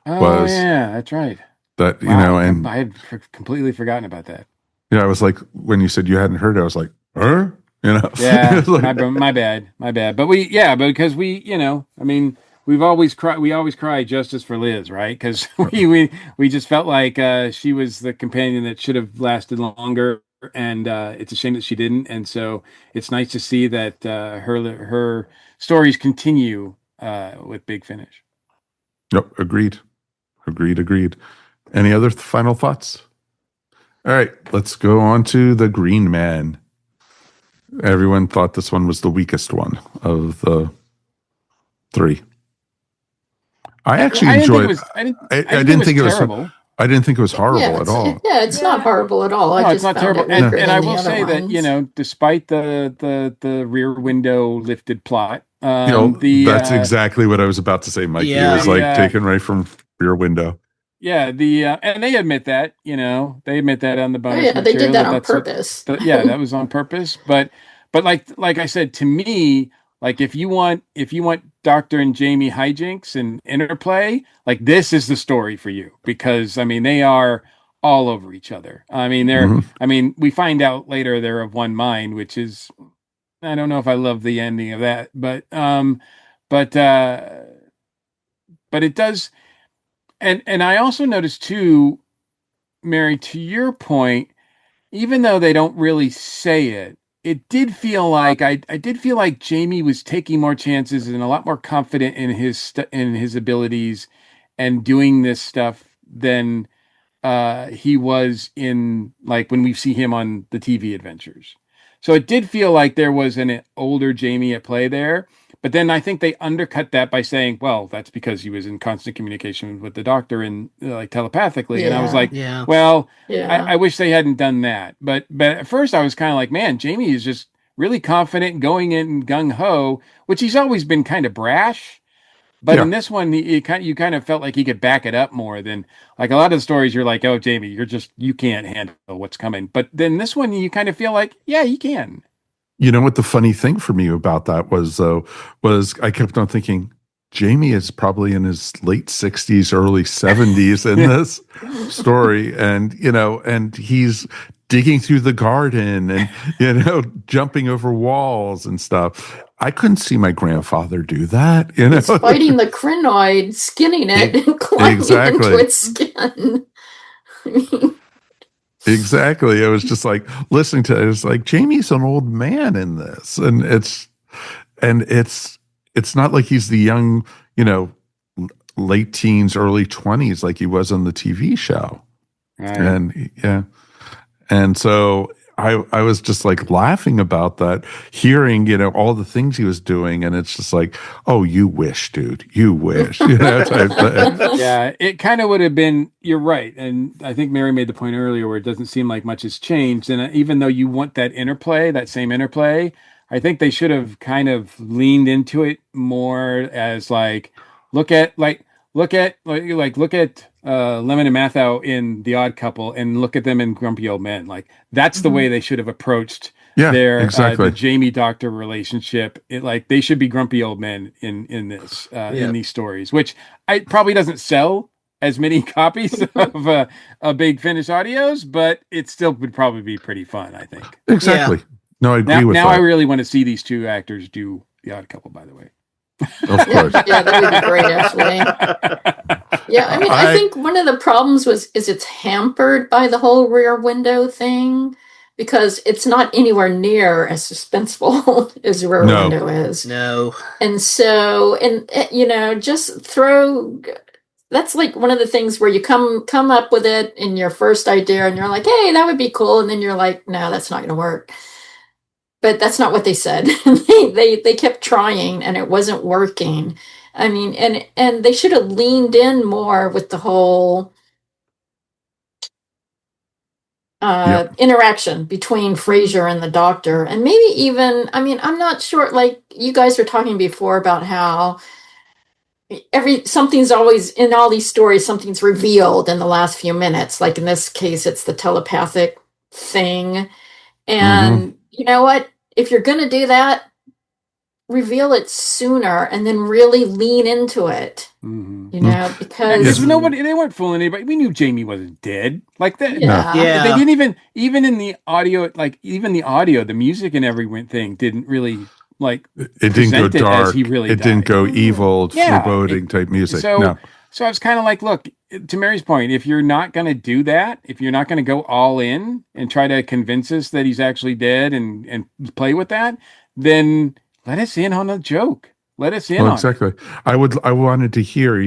Oh, yeah, that's right.
That and
I had completely forgotten about that.
Yeah, I was like, when you said you hadn't heard it, I was like, huh?
Yeah, my bad. But because I mean, we always cry justice for Liz, right? Because we just felt like she was the companion that should have lasted longer, and it's a shame that she didn't. And so it's nice to see that her stories continue with Big Finish.
Yep, agreed. Any other final thoughts? All right, let's go on to the Green Man. Everyone thought this one was the weakest one of the three. I actually enjoyed it. I didn't think it was terrible. I didn't think it was horrible at all.
Yeah, it's not horrible at all.
No, it's not terrible. And I will say that, despite the rear window lifted plot,
that's exactly what I was about to say, Mike. Yeah, it was taken right from Rear Window.
Yeah, and they admit that, they admit that on the bonus material.
They did that on purpose.
That was on purpose. But like I said, to me, like if you want Doctor and Jamie hijinks and interplay, like this is the story for you, because I mean they are all over each other. I mean, we find out later they're of one mind, which is, I don't know if I love the ending of that, but it does. And I also noticed too, Mary, to your point, even though they don't really say it, it did feel like I did feel like Jamie was taking more chances and a lot more confident in his abilities and doing this stuff than he was in, like, when we see him on the TV adventures. So it did feel like there was an older Jamie at play there. But then I think they undercut that by saying, well, that's because he was in constant communication with the doctor and like telepathically. And I was like, well, I wish they hadn't done that. But at first I was kind of like, man, Jamie is just really confident, going in gung ho, which he's always been kind of brash. But in this one, you kind of felt like he could back it up more than, like, a lot of the stories. You're like, oh, Jamie, you can't handle what's coming. But then this one, you kind of feel like, yeah, he can.
You know what the funny thing for me about that was, though, was I kept on thinking, Jamie is probably in his late 60s, early 70s in this story. And, and he's digging through the garden and, jumping over walls and stuff. I couldn't see my grandfather do that.
He's fighting the crinoid, skinning it, and climbing into its skin. I mean,
exactly. I was just like listening to it. It's like, Jamie's an old man in this, and it's not like he's the young, late teens, early 20s like he was on the TV show. Right. And so I was just like laughing about that, hearing, all the things he was doing. And it's just like, oh, you wish, dude, you wish.
Yeah, it kind of would have been, you're right. And I think Mary made the point earlier where it doesn't seem like much has changed. And even though you want that same interplay, I think they should have kind of leaned into it more as like, look at Lemon and Mathau in The Odd Couple, and look at them in Grumpy Old Men. Like, that's the way they should have approached the Jamie Doctor relationship. They should be grumpy old men in this in these stories, which probably doesn't sell as many copies of Big Finish audios, but it still would probably be pretty fun, I think.
Exactly. Yeah. No, I agree with that.
Now I really want to see these two actors do The Odd Couple, by the way.
Of course.
Yeah, that would be great, actually. Yeah, I mean, I think one of the problems is it's hampered by the whole Rear Window thing, because it's not anywhere near as suspenseful as Rear Window is.
No.
And so, just throw... That's like one of the things where you come up with it in your first idea, and you're like, hey, that would be cool. And then you're like, no, that's not going to work. But that's not what they said. they kept trying, and it wasn't working. I mean, and they should have leaned in more with the whole interaction between Frazer and the Doctor. And maybe even, I mean, I'm not sure, like you guys were talking before about how something's always, in all these stories, something's revealed in the last few minutes. Like in this case, it's the telepathic thing. And you know what? If you're going to do that, reveal it sooner and then really lean into it. Because
they weren't fooling anybody. We knew Jamie wasn't dead. Like that.
Yeah.
They didn't even in the audio, the music and everything didn't really
it didn't go dark.
As he really
it
died.
Didn't go evil, foreboding type music.
So I was kind of like, look, to Mary's point, if you're not going to do that, if you're not going to go all in and try to convince us that he's actually dead and play with that, then let us in on a joke. Let us in on
exactly.
it.
I wanted to hear,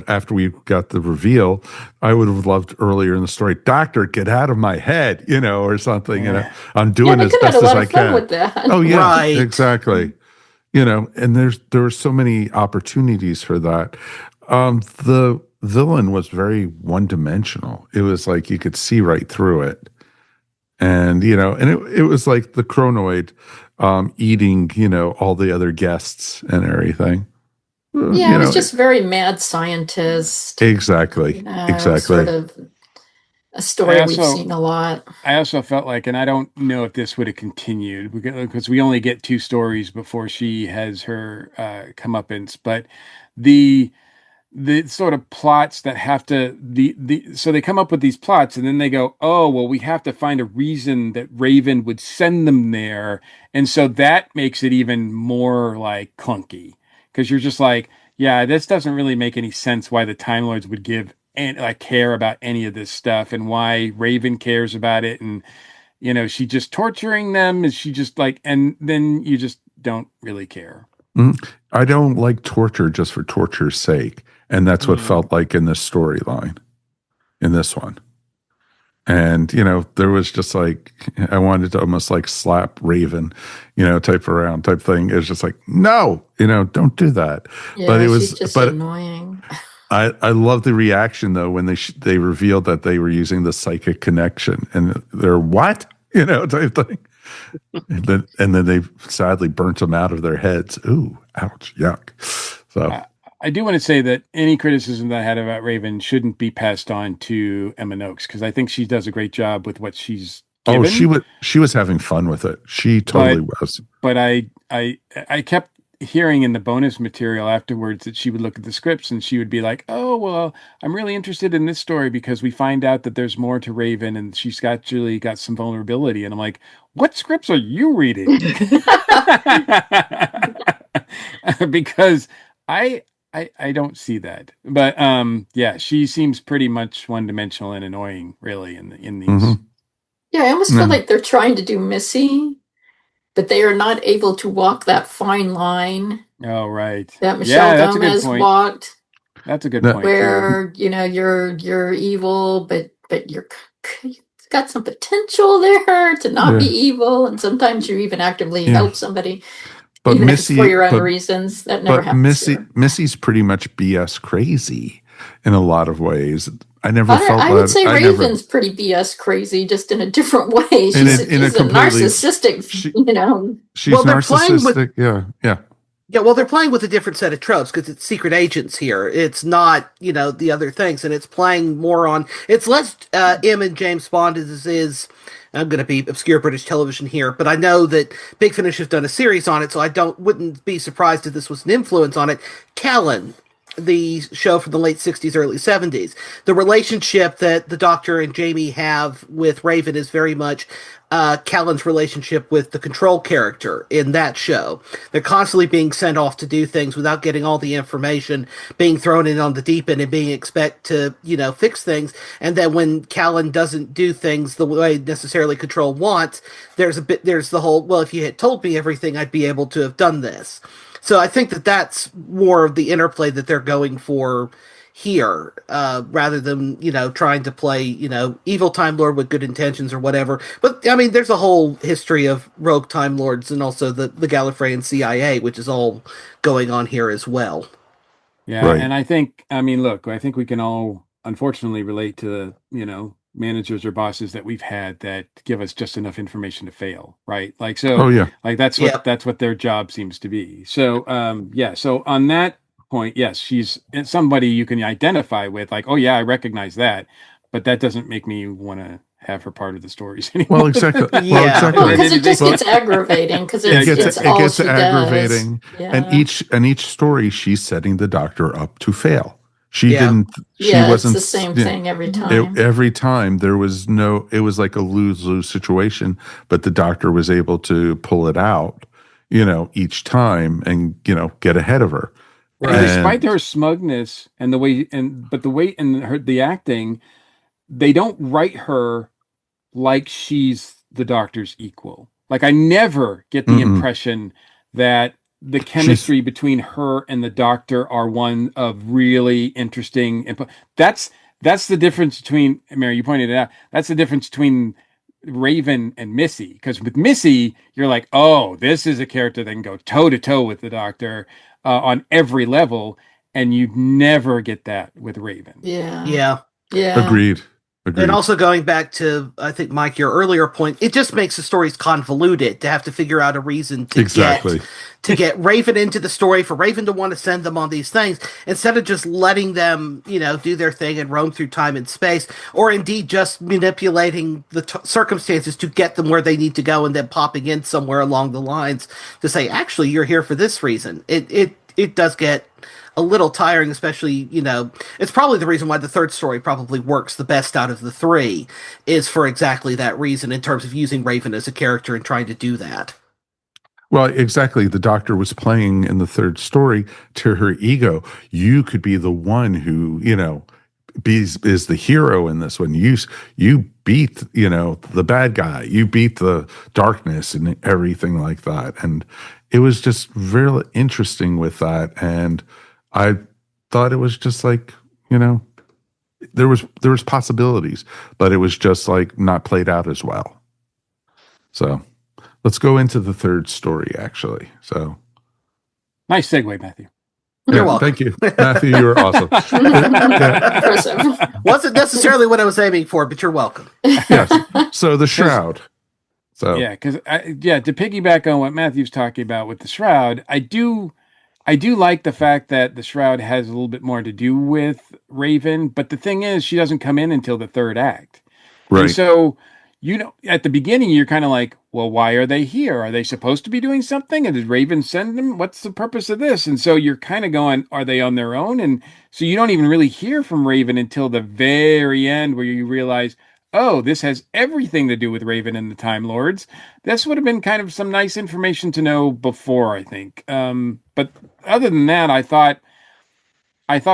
after we got the reveal, I would have loved earlier in the story, Doctor, get out of my head, or something, I'm doing as best as I can.
With that.
Oh yeah,
right.
Exactly. And there were so many opportunities for that. The villain was very one-dimensional. It was like you could see right through it. And, and it was like the Chronoid eating, all the other guests and everything.
Yeah, it was just very mad scientist.
Exactly. Exactly.
Sort of a story we've seen a lot.
I also felt like, and I don't know if this would have continued, because we only get 2 stories before she has her comeuppance, but the sort of plots that have to so they come up with these plots and then they go, oh well, we have to find a reason that Raven would send them there, and so that makes it even more like clunky because you're just like, yeah, this doesn't really make any sense why the Time Lords would give and like care about any of this stuff and why Raven cares about it, and she just torturing them, is she just like, and then you just don't really care.
I don't like torture just for torture's sake. And that's what felt like in this storyline, in this one. And, there was just like, I wanted to almost like slap Raven, type thing. It was just like, no, don't do that.
Yeah,
but it was
she's just annoying.
I love the reaction though, when they revealed that they were using the psychic connection and they're what, type thing. and then they sadly burnt them out of their heads. Ooh, ouch, yuck. So
I do want to say that any criticism that I had about Raven shouldn't be passed on to Emma Noakes, because I think she does a great job with what she's given.
Oh, she was having fun with it. She totally was.
But I kept hearing in the bonus material afterwards that she would look at the scripts and she would be like, oh, well, I'm really interested in this story because we find out that there's more to Raven and she's actually got some vulnerability. And I'm like, what scripts are you reading? Because I don't see that, but yeah, she seems pretty much one-dimensional and annoying, really, in these.
Mm-hmm.
Yeah, I almost feel like they're trying to do Missy, but they are not able to walk that fine line.
Oh, right.
That Michelle Gomez walked.
That's a good point.
Where you're evil, but you've got some potential there to not be evil, and sometimes you even actively help somebody.
But
even
Missy,
for your own reasons, that never happens.
Missy's pretty much BS crazy in a lot of ways. I would
say Raven's pretty BS crazy, just in a different way. She's a narcissistic,
She's narcissistic. Yeah.
Yeah, well, they're playing with a different set of tropes because it's secret agents here. It's not, the other things, and it's playing more on. It's less M and James Bond as is. I'm going to be obscure British television here, but I know that Big Finish has done a series on it, so wouldn't be surprised if this was an influence on it. Callan, the show from the late 60s, early 70s. The relationship that the Doctor and Jamie have with Raven is very much Callan's relationship with the Control character in that show. They're constantly being sent off to do things without getting all the information, being thrown in on the deep end and being expected to, fix things. And then when Callan doesn't do things the way necessarily Control wants, there's the whole, well, if you had told me everything, I'd be able to have done this. So I think that's more of the interplay that they're going for here, rather than, trying to play, evil Time Lord with good intentions or whatever. But, I mean, there's a whole history of rogue Time Lords and also the Gallifreyan CIA, which is all going on here as well.
Yeah, right. And I think we can all, unfortunately, relate to, managers or bosses that we've had that give us just enough information to fail, right? Like, so, like that's what their job seems to be. So, so on that point, yes, she's somebody you can identify with, like, oh yeah, I recognize that, but that doesn't make me want to have her part of the stories anymore.
Well, exactly.
Because it just gets aggravating. Because it gets
aggravating, and each story she's setting the Doctor up to fail. She wasn't.
It's the same thing every time.
Every time it was like a lose-lose situation, but the Doctor was able to pull it out, each time and, get ahead of her.
Right. And despite her smugness and the acting, they don't write her like she's the Doctor's equal. Like, I never get the impression that the chemistry between her and the Doctor are one of really interesting. That's the difference between, Mary, you pointed it out, that's the difference between Raven and Missy. Because with Missy, you're like, oh, this is a character that can go toe to toe with the Doctor on every level, and you never get that with Raven.
Yeah.
Agreed.
And also going back to, I think, Mike, your earlier point, it just makes the stories convoluted to have to figure out a reason to get Raven into the story, for Raven to want to send them on these things, instead of just letting them, do their thing and roam through time and space, or indeed just manipulating the circumstances to get them where they need to go and then popping in somewhere along the lines to say, actually, you're here for this reason. It it does get a little tiring, especially, it's probably the reason why the third story probably works the best out of the three, is for exactly that reason in terms of using Raven as a character and trying to do that.
Well, exactly. The Doctor was playing in the third story to her ego. You could be the one who, is the hero in this one. You beat, the bad guy. You beat the darkness and everything like that. And it was just really interesting with that. And I thought it was just like, there was possibilities, but it was just like not played out as well. So let's go into the third story, actually. So
nice segue, Matthew.
You're welcome.
Thank you, Matthew. You were awesome.
Impressive.
Wasn't necessarily what I was aiming for, but you're welcome.
Yes. So the shroud. So
yeah, because to piggyback on what Matthew's talking about with the shroud, I do like the fact that the shroud has a little bit more to do with Raven, but the thing is, she doesn't come in until the third act,
right?
And so at the beginning, you're kind of like, well, why are they here? Are they supposed to be doing something? And did Raven send them? What's the purpose of this? And so you're kind of going, are they on their own? And so you don't even really hear from Raven until the very end, where you realize, oh, this has everything to do with Raven and the Time Lords. This would have been kind of some nice information to know before, I think. But other than that, I thought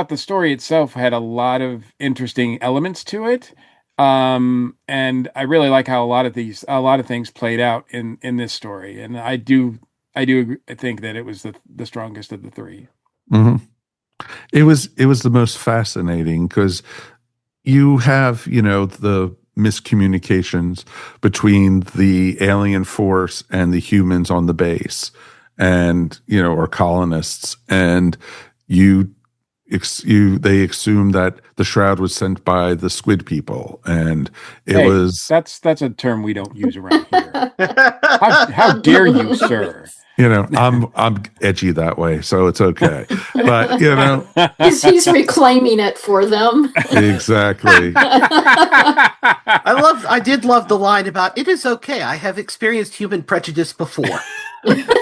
the story itself had a lot of interesting elements to it. And I really like how a lot of things played out in this story. And I do think that it was the strongest of the three.
Mm-hmm. It was the most fascinating because you have, the miscommunications between the alien force and the humans on the base and, or colonists. And they assume that the shroud was sent by the squid people, and
that's a term we don't use around here. How dare you, sir?
I'm edgy that way, so it's okay. But
he's reclaiming it for them.
Exactly.
I did love the line about, "It is okay. I have experienced human prejudice before."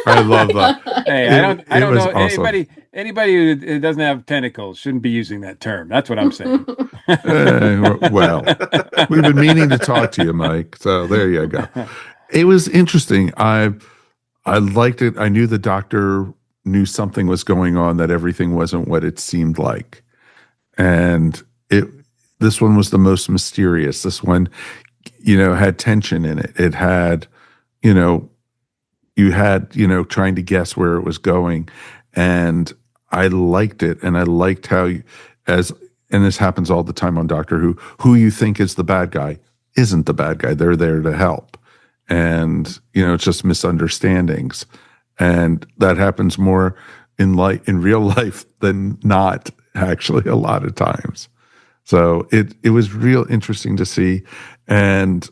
I love that.
Hey, I don't know
awesome.
anybody who doesn't have tentacles shouldn't be using that term. That's what I'm saying.
Well, we've been meaning to talk to you, Mike. So there you go. It was interesting. I liked it. I knew the Doctor knew something was going on, that everything wasn't what it seemed like. And this one was the most mysterious. This one, had tension in it. It had, you had, trying to guess where it was going. And I liked it. And I liked how, and this happens all the time on Doctor who you think is the bad guy isn't the bad guy. They're there to help. And, it's just misunderstandings. And that happens more in real life than not, actually, a lot of times. So it was real interesting to see. And,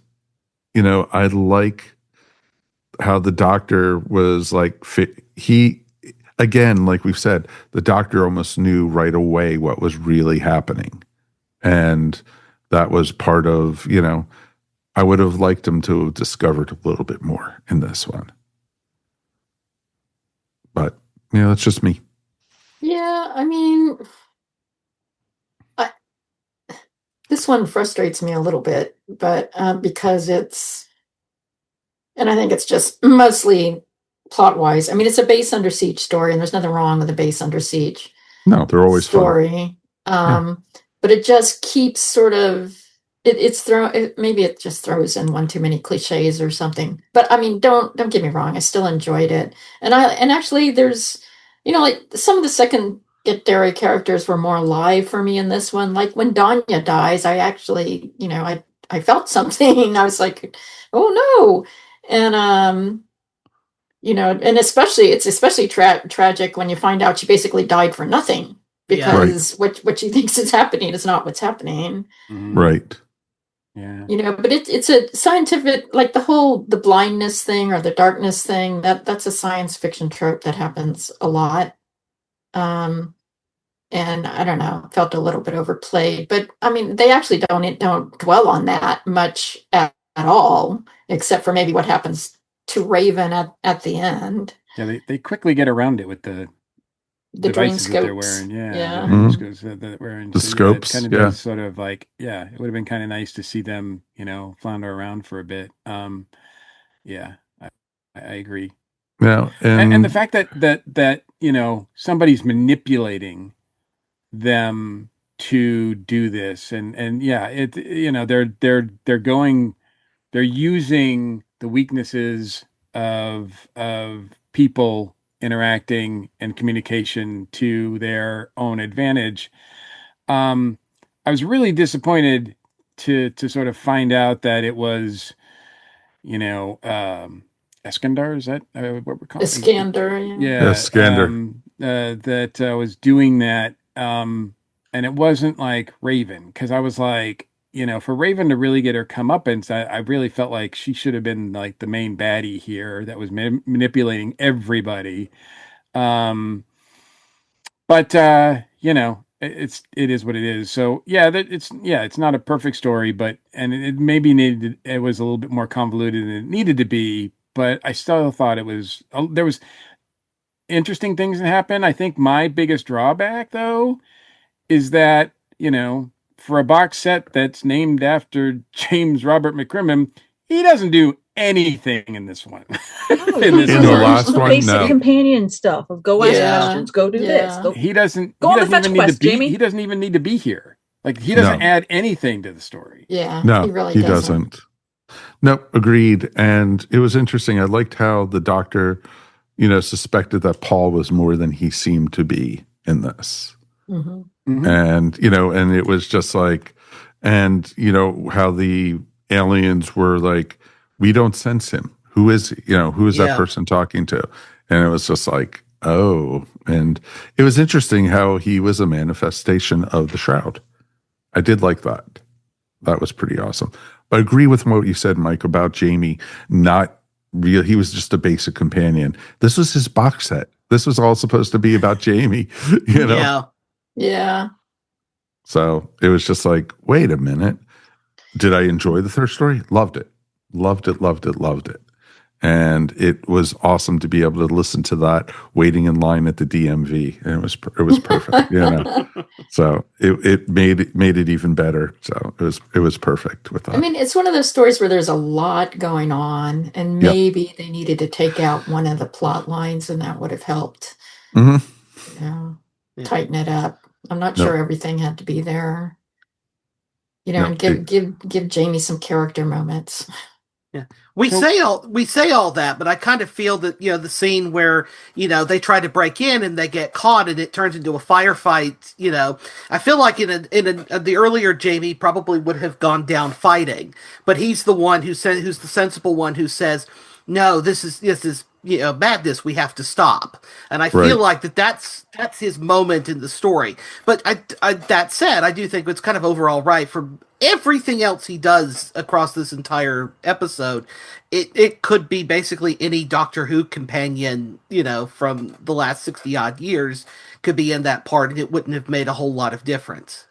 I like how the Doctor was like, again, like we've said, the Doctor almost knew right away what was really happening. And that was part of, I would have liked him to have discovered a little bit more in this one. But, that's just me.
Yeah, I mean, this one frustrates me a little bit, but because and I think it's just mostly plot-wise. I mean, it's a base under siege story, and there's nothing wrong with a base under siege.
No, they're always
story.
Fun.
But it just keeps sort of maybe it just throws in one too many cliches or something. But I mean, don't get me wrong, I still enjoyed it. And actually there's like some of the secondary characters were more alive for me in this one. Like when Danya dies, I actually, I felt something. I was like, oh no. And and it's especially tragic when you find out she basically died for nothing, because what she thinks is happening is not what's happening.
Right.
Yeah.
But it's a scientific, like the blindness thing or the darkness thing, that's a science fiction trope that happens a lot. And I don't know, felt a little bit overplayed, but I mean, they actually don't dwell on that much at all, except for maybe what happens to Raven at the end.
Yeah, they quickly get around it with the
the dream
devices that they're
scopes.
wearing. Yeah,
Yeah.
the dream scopes that they're wearing.
The
So,
scopes,
it kind of
yeah.
does sort of like, yeah, it would have been kind of nice to see them, flounder around for a bit. Yeah, I agree.
Yeah,
And the
and
fact that somebody's manipulating them to do this, and yeah, they're using the weaknesses of people interacting and communication to their own advantage. I was really disappointed to sort of find out that it was, Eskandar, is that what we're calling
Iskander, yeah.
Yeah,
Skander.
that was doing that, and it wasn't like Raven, because I was like, for Raven to really get her comeuppance, I really felt like she should have been like the main baddie here that was manipulating everybody. Um, but it is what it is. So yeah, it's not a perfect story, but it maybe it was a little bit more convoluted than it needed to be. But I still thought there was interesting things that happen. I think my biggest drawback, though, is that, for a box set that's named after James Robert McCrimmon, he doesn't do anything in this one.
Oh,
In the last one,
basic
no.
companion stuff of go ask questions, go do this. Go,
He doesn't.
go
He
on the
doesn't
fetch
even need to
quest,
be.
Jamie.
He doesn't even need to be here. Like, he doesn't
No.
add anything to the story.
Yeah,
No,
he really
he
doesn't.
doesn't. Nope, agreed. And it was interesting. I liked how the doctor, suspected that Paul was more than he seemed to be in this.
Mm-hmm.
Mhm.
And, and it was just like, and, how the aliens were like, we don't sense him. Who is, who is that person talking to? And it was just like, oh. And it was interesting how he was a manifestation of the Shroud. I did like that. That was pretty awesome. But I agree with what you said, Mike, about Jamie not real. He was just a basic companion. This was his box set. This was all supposed to be about Jamie,
Yeah.
Yeah.
So it was just like, wait a minute. Did I enjoy the third story? Loved it. Loved it, loved it, loved it. And it was awesome to be able to listen to that waiting in line at the DMV. And it was perfect, So it made it even better. So it was perfect with that.
I mean, it's one of those stories where there's a lot going on, and maybe they needed to take out one of the plot lines, and that would have helped.
Mm-hmm.
Tighten it up. I'm not sure everything had to be there. And give Jamie some character moments.
Yeah. We say all that, but I kind of feel that, the scene where, they try to break in and they get caught and it turns into a firefight, I feel like the earlier Jamie probably would have gone down fighting, but he's the one who's the sensible one who says, no, this is madness. We have to stop. And I feel like that's his moment in the story. But that said, I do think it's kind of overall right for everything else he does across this entire episode. It could be basically any Doctor Who companion, from the last 60 odd years could be in that part, and it wouldn't have made a whole lot of difference.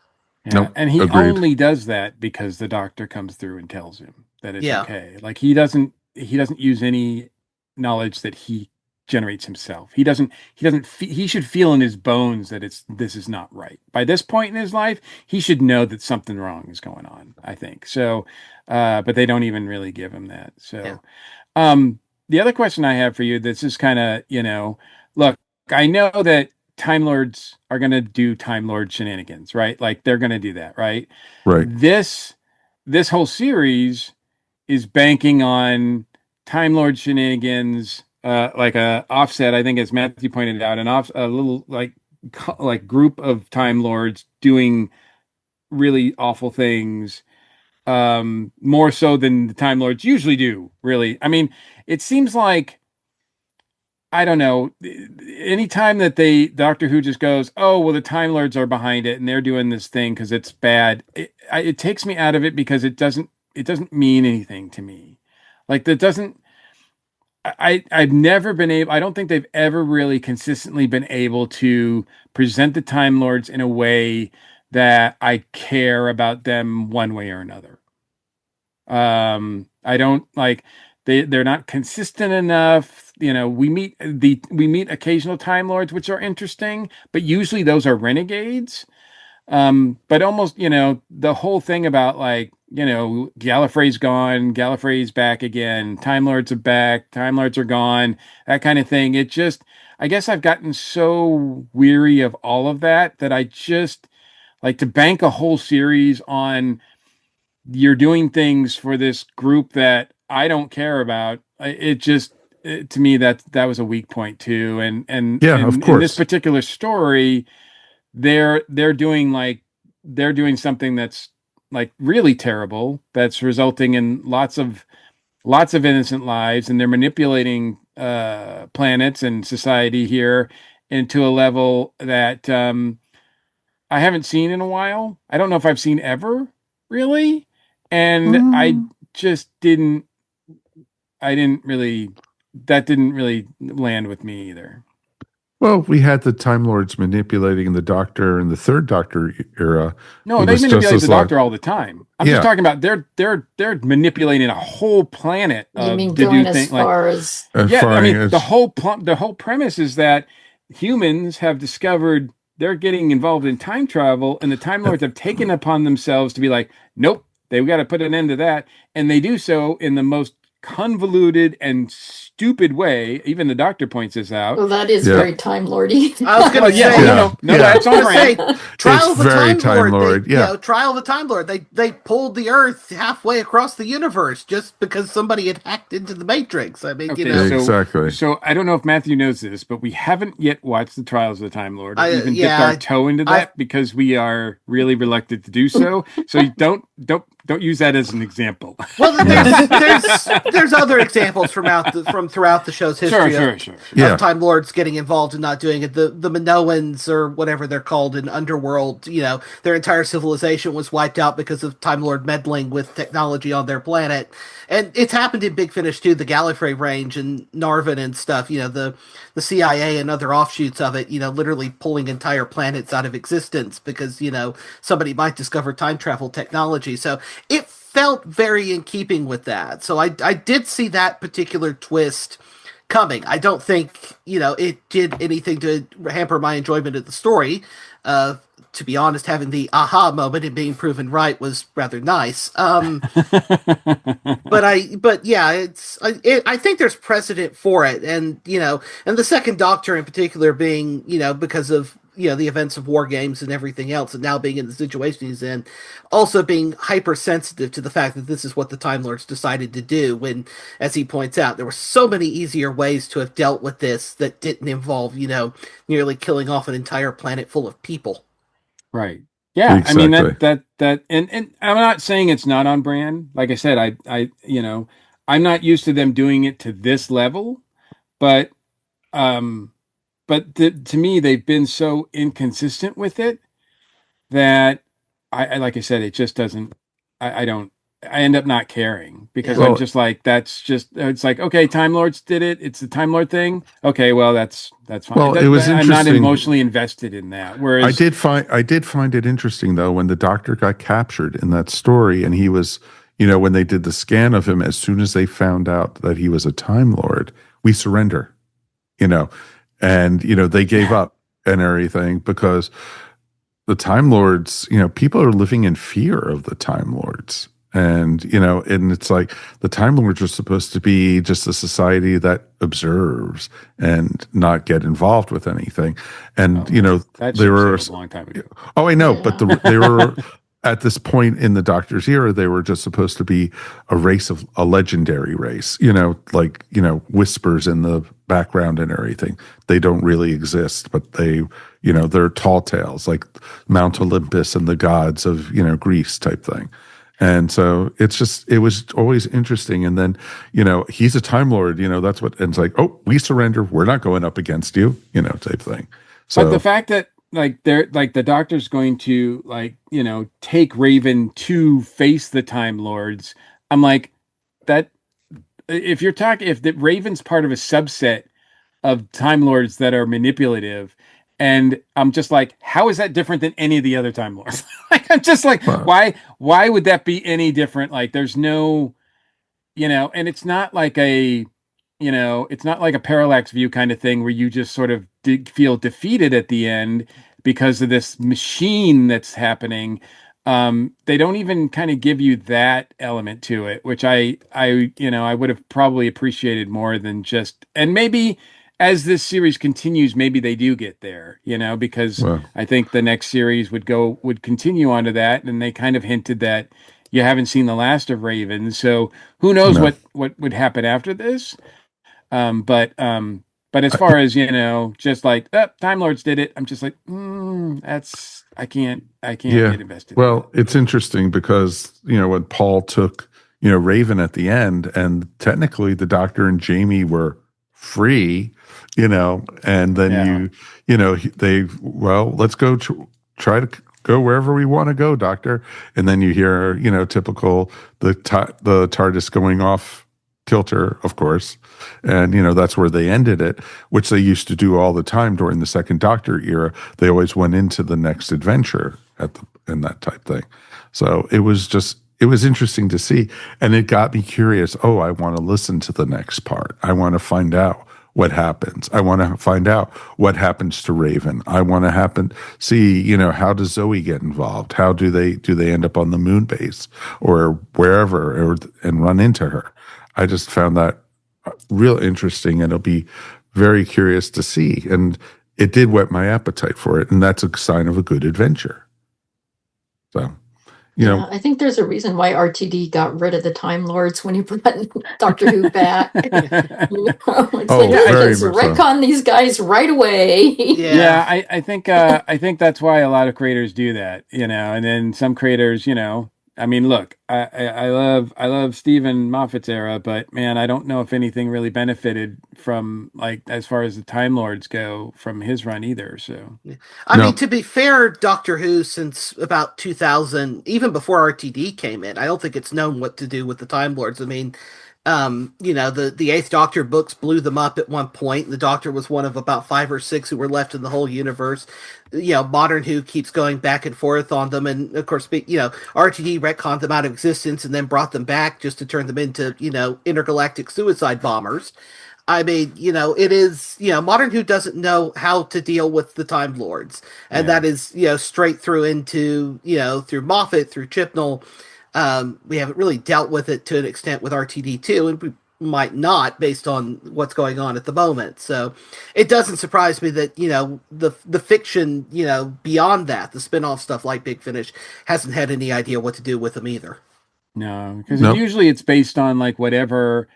Yeah.
Nope.
And he
Agreed.
only does that because the doctor comes through and tells him that it's okay. Like, he doesn't use any knowledge that he generates himself. He should feel in his bones that this is not right. By this point in his life, he should know that something wrong is going on, I think. So, but they don't even really give him that. So, the other question I have for you, this is kind of, look, I know that Time Lords are going to do Time Lord shenanigans, right? Like, they're going to do that, right?
Right.
This whole series is banking on Time Lord shenanigans, like a offset. I think, as Matthew pointed out, a little like group of Time Lords doing really awful things, more so than the Time Lords usually do. Really, I mean, it seems like, I don't know, anytime that Doctor Who just goes, oh, well, the Time Lords are behind it and they're doing this thing because it's bad. It takes me out of it, because it doesn't mean anything to me. Like, that doesn't, I've never been able, I don't think they've ever really consistently been able to present the Time Lords in a way that I care about them one way or another. I don't like they're not consistent enough. We meet occasional Time Lords, which are interesting, but usually those are renegades. But almost, the whole thing about Gallifrey's gone, Gallifrey's back again, Time Lords are back, Time Lords are gone, that kind of thing. It just, I guess I've gotten so weary of all of that I just like to bank a whole series on you're doing things for this group that I don't care about. To me, that was a weak point too. And
Yeah, of
in
course.
this particular story, they're doing something that's like really terrible, that's resulting in lots of innocent lives, and they're manipulating planets and society here into a level that I haven't seen in a while. I don't know if I've seen ever, really. And I just didn't really land with me either.
Well, we had the Time Lords manipulating the Doctor in the Third Doctor era.
No, they manipulate the Doctor all the time. I'm just talking about they're manipulating a whole planet.
You mean going as far as?
Yeah, I mean the whole premise is that humans have discovered they're getting involved in time travel, and the Time Lords have taken upon themselves to be like, nope, they've got to put an end to that, and they do so in the most convoluted and stupid way. Even the Doctor points this out.
Well, that is very Time Lordy.
I was going to say,
that's on brand.
Trial of the
very
Time Lord.
Yeah,
Trial of the Time Lord. They pulled the Earth halfway across the universe just because somebody had hacked into the Matrix. I mean,
exactly.
So I don't know if Matthew knows this, but we haven't yet watched the Trials of the Time Lord. We even dipped our toe into that because we are really reluctant to do so. So don't use that as an example.
Well, there's other examples from throughout the show's history of Time Lords getting involved and not doing it. The Minoans, or whatever they're called in Underworld, their entire civilization was wiped out because of Time Lord meddling with technology on their planet. And it's happened in Big Finish too, the Gallifrey Range and Narvin and stuff, the CIA and other offshoots of it, literally pulling entire planets out of existence because, somebody might discover time travel technology. So it felt very in keeping with that. So I did see that particular twist coming. I don't think, it did anything to hamper my enjoyment of the story. To be honest, having the aha moment and being proven right was rather nice. I think there's precedent for it. And, and the Second Doctor in particular being, because of, the events of War Games and everything else, and now being in the situation he's in, also being hypersensitive to the fact that this is what the Time Lords decided to do when, as he points out, there were so many easier ways to have dealt with this that didn't involve, nearly killing off an entire planet full of people.
Right. Yeah.
Exactly.
I mean, that, and I'm not saying it's not on brand. Like I said, I'm not used to them doing it to this level, but to me, they've been so inconsistent with it that I like I said, it just doesn't, I end up not caring because I'm just like, it's like, okay, Time Lords did it. It's the Time Lord thing. Okay. Well, that's fine.
Well, it was
I'm not
interesting.
emotionally invested in that. Whereas
I did find it interesting though, when the Doctor got captured in that story and he was, when they did the scan of him, as soon as they found out that he was a Time Lord, we surrender, and, they gave up and everything because the Time Lords, people are living in fear of the Time Lords. And, and it's like the Time Lords are supposed to be just a society that observes and not get involved with anything. And, they were
a long time ago.
Oh, I know. But they were at this point in the Doctor's era, they were just supposed to be a legendary race, whispers in the background and everything. They don't really exist, but they're tall tales like Mount Olympus and the gods of, Greece type thing. And so it was always interesting. And then, he's a Time Lord, that's what, and it's like, oh, we surrender. We're not going up against you, type thing. So,
but the fact that the Doctor's going to take Raven to face the Time Lords, I'm like, that if Raven's part of a subset of Time Lords that are manipulative, and I'm just like, how is that different than any of the other Time Lords? I'm just like, why would that be any different? Like, there's no, and it's not like it's not like a parallax view kind of thing where you just sort of feel defeated at the end because of this machine that's happening. They don't even kind of give you that element to it, which I would have probably appreciated more than just, and maybe as this series continues, maybe they do get there, because
Well,
I think the next series would continue onto that. And they kind of hinted that you haven't seen the last of Raven. So who knows
no.
what would happen after this. But as far as, just like, Time Lords did it, I'm just like, I can't
Yeah.
get invested in
Well, it's interesting because, when Paul took, Raven at the end, and technically the Doctor and Jamie were free, and then let's go try to go wherever we want to go, Doctor. And then you hear, typical, the TARDIS going off kilter, of course. And, that's where they ended it, which they used to do all the time during the Second Doctor era. They always went into the next adventure in that type thing. So it was interesting to see. And it got me curious. Oh, I want to listen to the next part. I want to find out what happens. I want to find out what happens to Raven. I want to see, how does Zoe get involved? How do they end up on the moon base or wherever and run into her? I just found that real interesting, and it'll be very curious to see. And it did whet my appetite for it, and that's a sign of a good adventure. So,
I think there's a reason why RTD got rid of the Time Lords when he brought Doctor Who back. Let's retcon these guys right away.
Yeah, I think that's why a lot of creators do that, and then some creators, I mean, look, I love Stephen Moffat's era, but man, I don't know if anything really benefited from, like, as far as the Time Lords go, from his run either. So,
I mean, to be fair, Doctor Who, since about 2000, even before RTD came in, I don't think it's known what to do with the Time Lords. I mean, the Eighth Doctor books blew them up at one point. The Doctor was one of about 5 or 6 who were left in the whole universe. Modern Who keeps going back and forth on them, and of course, RTD retconned them out of existence and then brought them back just to turn them into, intergalactic suicide bombers. I mean, it is, Modern Who doesn't know how to deal with the Time Lords, and that is, straight through into, through Moffat, through Chibnall. We haven't really dealt with it to an extent with RTD2, and we might not based on what's going on at the moment. So it doesn't surprise me that, the fiction, beyond that, the spin-off stuff like Big Finish, hasn't had any idea what to do with them either.
No, because usually it's based on, like, whatever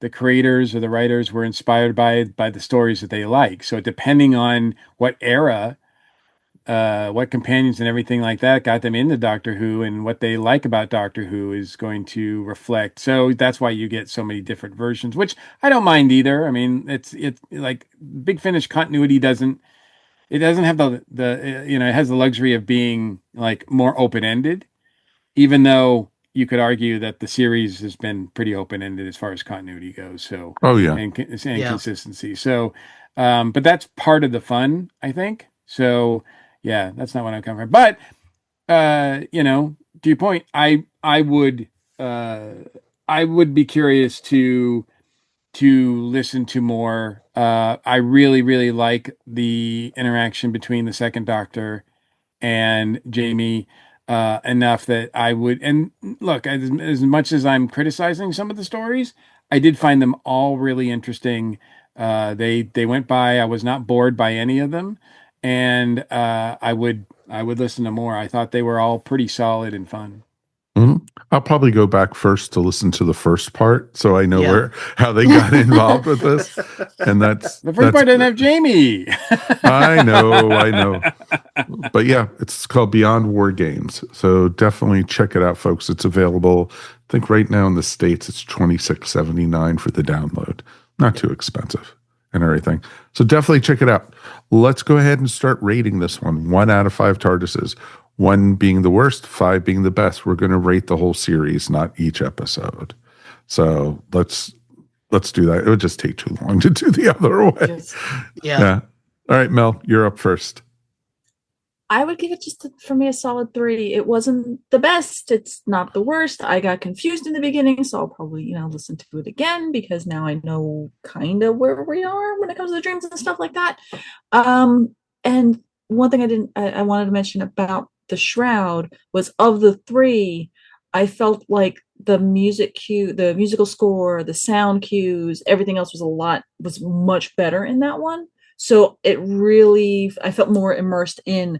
the creators or the writers were inspired by the stories that they like. So depending on what era, what companions and everything like that got them into Doctor Who, and what they like about Doctor Who is going to reflect. So that's why you get so many different versions, which I don't mind either. I mean, it's like Big Finish continuity doesn't have it has the luxury of being, like, more open-ended, even though you could argue that the series has been pretty open-ended as far as continuity goes. So, and consistency. So, but that's part of the fun, I think. So, yeah, that's not what I'm coming from. But, to your point, I would be curious to listen to more. I really, really like the interaction between the Second Doctor and Jamie enough that I would. And look, as much as I'm criticizing some of the stories, I did find them all really interesting. They went by. I was not bored by any of them. And I would listen to more. I thought they were all pretty solid and fun.
Mm-hmm. I'll probably go back first to listen to the first part, so I know how they got involved with this. And that's
the first part didn't have Jamie.
I know. But yeah, it's called Beyond War Games. So definitely check it out, folks. It's available. I think right now in the States it's $26.79 for the download. Not too expensive and everything. So definitely check it out. Let's go ahead and start rating this one. 1 out of 5 TARDISes. 1 being the worst, 5 being the best. We're going to rate the whole series, not each episode. So let's do that. It would just take too long to do the other way.
Yeah.
All right, Mel, you're up first.
I would give it for me a solid 3. It wasn't the best. It's not the worst. I got confused in the beginning, so I'll probably, listen to it again because now I know kind of where we are when it comes to the dreams and stuff like that. And one thing I wanted to mention about the Shroud was of the 3, I felt like the musical score, the sound cues, everything else was much better in that one. So I felt more immersed in,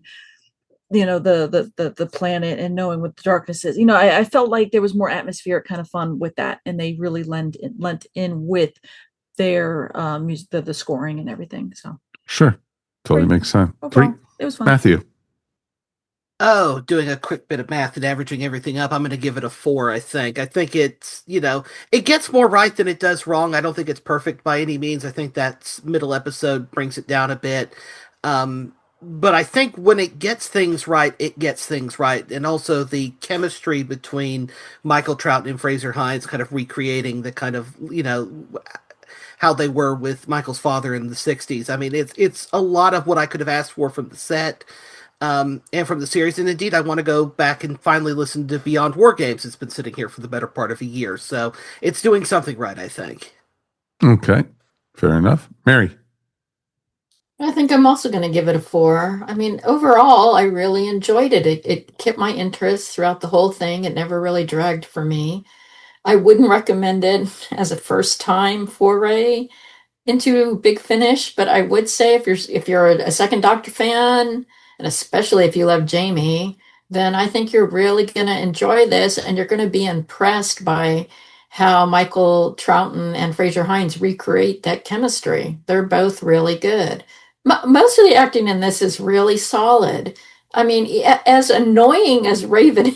the planet and knowing what the darkness is. I felt like there was more atmospheric kind of fun with that, and they really lent in with their music, the scoring and everything. So
sure, totally makes sense.
Overall, 3. It was fun.
Matthew.
Oh, doing a quick bit of math and averaging everything up, I'm going to give it a 4, I think. I think it's, it gets more right than it does wrong. I don't think it's perfect by any means. I think that middle episode brings it down a bit. But I think when it gets things right, it gets things right. And also the chemistry between Michael Troughton and Frazer Hines kind of recreating the kind of, how they were with Michael's father in the 60s. I mean, it's a lot of what I could have asked for from the set. And from the series, and indeed I want to go back and finally listen to Beyond War Games. It's been sitting here for the better part of a year, so it's doing something right, I think.
Okay, fair enough. Mary?
I think I'm also going to give it a 4. I mean, overall, I really enjoyed it. It kept my interest throughout the whole thing. It never really dragged for me. I wouldn't recommend it as a first-time foray into Big Finish, but I would say if you're a Second Doctor fan, and especially if you love Jamie, then I think you're really going to enjoy this, and you're going to be impressed by how Michael Troughton and Frazer Hines recreate that chemistry. They're both really good. Most of the acting in this is really solid. I mean, as annoying as Raven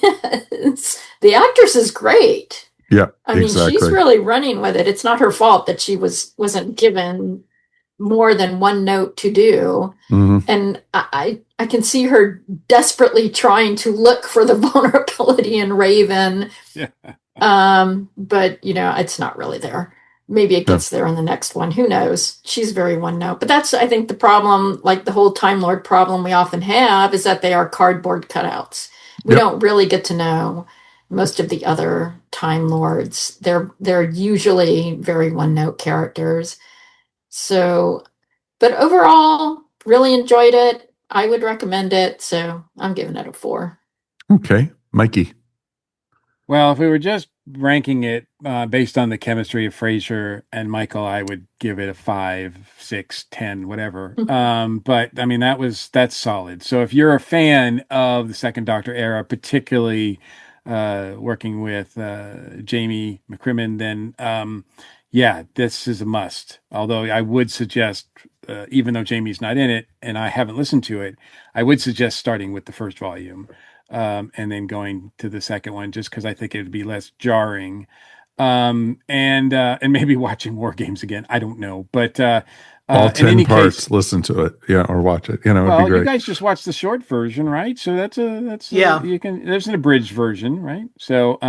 is, the actress is great.
Yeah,
I mean, she's really running with it. It's not her fault that she wasn't given more than one note to do.
Mm-hmm.
And I can see her desperately trying to look for the vulnerability in Raven.
Yeah.
But, it's not really there. Maybe it gets there in the next one. Who knows? She's very one note. But that's, I think, the problem, like the whole Time Lord problem we often have, is that they are cardboard cutouts. We don't really get to know most of the other Time Lords. They're usually very one-note characters. So, but overall, really enjoyed it. I would recommend it, so I'm giving it a 4.
Okay. Mikey?
Well, if we were just ranking it based on the chemistry of Frazer and Michael, I would give it a 5, 6, 10, whatever. But I mean, that's solid. So if you're a fan of the Second Doctor era, particularly working with Jamie McCrimmon, then this is a must. Although I would suggest, even though Jamie's not in it and I haven't listened to it, I would suggest starting with the first volume. And then going to the second one, just because I think it would be less jarring, and maybe watching War Games again. I don't know, but
all 10 parts, listen to it, or watch it. It'd be great.
You guys just watch the short version, right? So that's you can. There's an abridged version, right? So,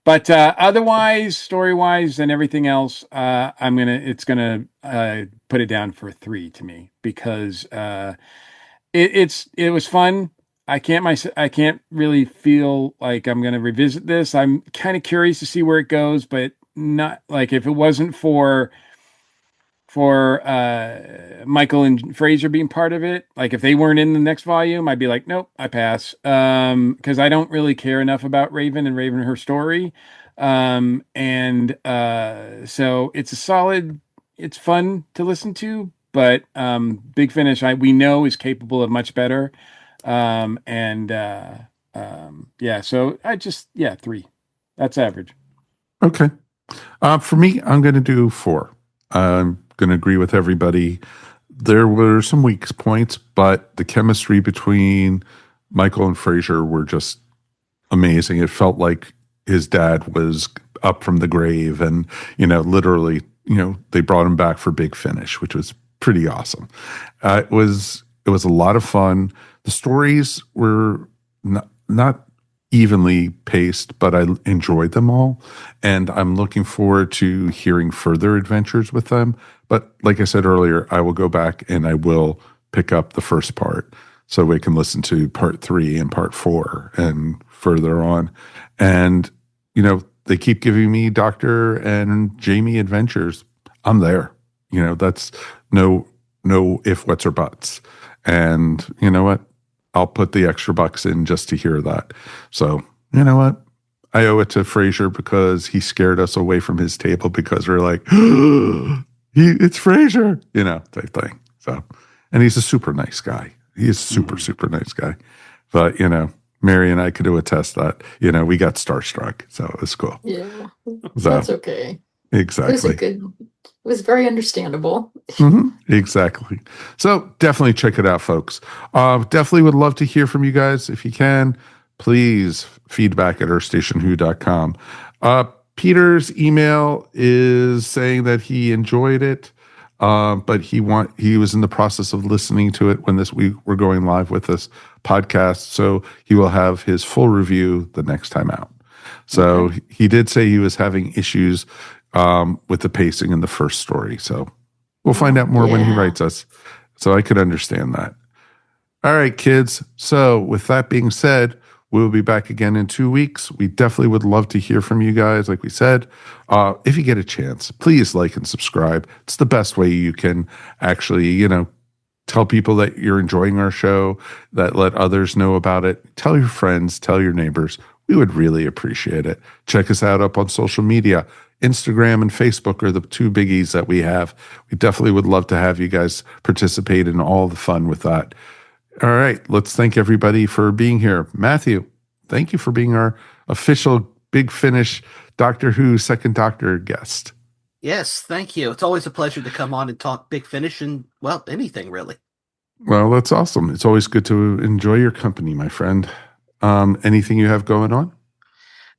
but otherwise, story wise, and everything else, it's gonna put it down for a 3 to me because it was fun. I can't really feel like I'm going to revisit this. I'm kind of curious to see where it goes, but not like if it wasn't for Michael and Frazer being part of it, like if they weren't in the next volume, I'd be like, nope, I pass. Because I don't really care enough about Raven and her story. So it's a solid, it's fun to listen to, but Big Finish, we know is capable of much better. So I just 3. That's average.
Okay. For me, I'm going to do 4. I'm going to agree with everybody. There were some weak points, but the chemistry between Michael and Frazer were just amazing. It felt like his dad was up from the grave, and literally, they brought him back for Big Finish, which was pretty awesome. It was a lot of fun. The stories were not evenly paced, but I enjoyed them all. And I'm looking forward to hearing further adventures with them. But like I said earlier, I will go back and I will pick up the first part. so we can listen to part 3 and part 4 and further on. And, you know, they keep giving me Dr. and Jamie adventures. I'm there. You know, that's no if, whats, or buts. And you know what? I'll put the extra bucks in just to hear that. So, you know what? I owe it to Frazer because he scared us away from his table because we're like, it's Frazer, you know, type thing. So, and he's a super nice guy. He is super nice guy. But, you know, Mary and I could attest that, you know, we got starstruck. So it was cool.
Yeah,
So,
that's okay.
Exactly.
It was very understandable.
Exactly. So definitely check it out, folks. Definitely would love to hear from you guys. If you can, please feedback at EarthStationWho.com. Peter's email is saying that he enjoyed it, but he was in the process of listening to it when we're going live with this podcast. So he will have his full review the next time out. So he did say he was having issues with the pacing in the first story. So we'll find out more when he writes us. So I could understand that. All right, kids. So with that being said, we'll be back again in 2 weeks. We definitely would love to hear from you guys. Like we said, if you get a chance, please like and subscribe. It's the best way you can actually, you know, tell people that you're enjoying our show, that let others know about it. Tell your friends, tell your neighbors. We would really appreciate it. Check us out up on social media. Instagram and Facebook are the two biggies that we have. We definitely would love to have you guys participate in all the fun with that. All right, let's thank everybody for being here. Matthew, thank you for being our official Big Finish Doctor Who Second Doctor guest.
Yes, thank you. It's always a pleasure to come on and talk Big Finish and, well, anything really.
Well, that's awesome. It's always good to enjoy your company, my friend. Anything you have going on?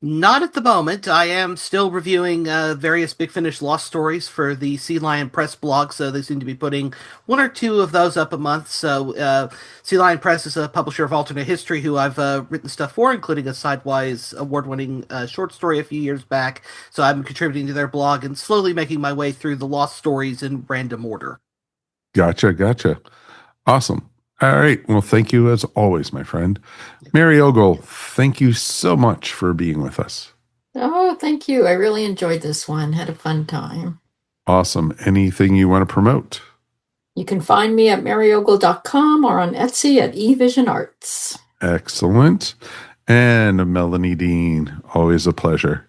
Not at the moment. I am still reviewing various Big Finish Lost stories for the Sea Lion Press blog, so they seem to be putting 1 or 2 of those up a month. So Sea Lion Press is a publisher of alternate history who I've written stuff for, including a Sidewise award-winning short story a few years back. So I'm contributing to their blog and slowly making my way through the Lost stories in random order.
Gotcha. Awesome. All right. Well, thank you as always, my friend. Mary Ogle, thank you so much for being with us.
Oh, thank you. I really enjoyed this one. Had a fun time.
Awesome. Anything you want to promote?
You can find me at maryogle.com or on Etsy at eVision Arts.
Excellent. And Melanie Dean, always a pleasure.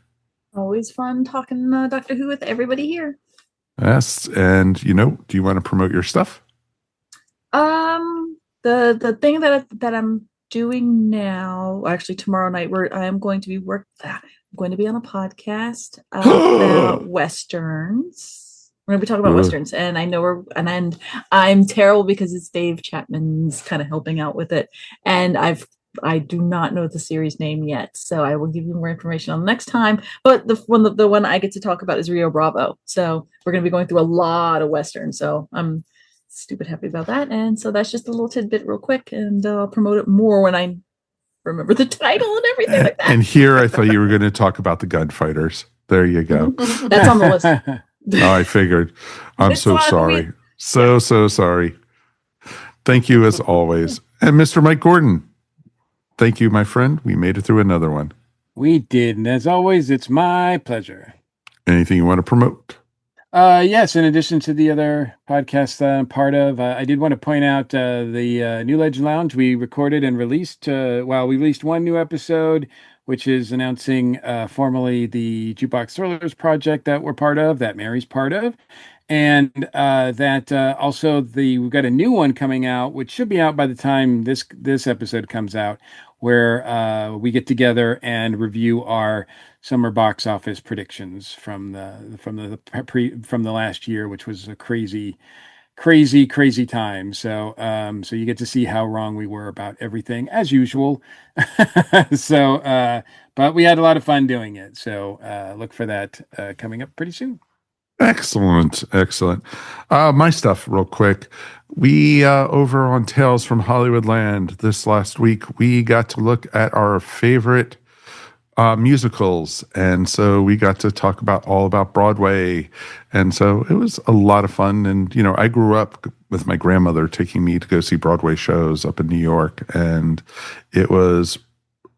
Always fun talking Doctor Who with everybody here.
Yes. And, you know, do you want to promote your stuff?
The thing that I'm doing now, actually tomorrow night, I'm going to be on a podcast about westerns. We're going to be talking about westerns, and I know I'm terrible because it's Dave Chapman's kind of helping out with it, and I do not know the series name yet, so I will give you more information on next time. But the one I get to talk about is Rio Bravo, so we're going to be going through a lot of westerns. So I'm stupid happy about that, and so that's just a little tidbit real quick, and I'll promote it more when I remember the title and everything like that.
And here I thought you were going to talk about the gunfighters. There you go.
That's on the list.
Oh, I figured. I'm so sorry. So sorry. Thank you as always. And Mr. Mike Gordon, thank you, my friend. We made it through another one.
We did, and as always, it's my pleasure.
Anything you want to promote?
Yes, in addition to the other podcasts that I'm part of, I did want to point out the New Legend Lounge we recorded and released. We released one new episode, which is announcing formally the Jukebox Thrillers project that we're part of, that Mary's part of. And that also we've got a new one coming out, which should be out by the time this episode comes out, where we get together and review our summer box office predictions from the last year, which was a crazy time. So you get to see how wrong we were about everything as usual. But we had a lot of fun doing it. So look for that coming up pretty soon.
Excellent. My stuff real quick. We over on Tales from Hollywood Land this last week, we got to look at our favorite musicals. And so we got to talk all about Broadway. And so it was a lot of fun. And, you know, I grew up with my grandmother taking me to go see Broadway shows up in New York. And it was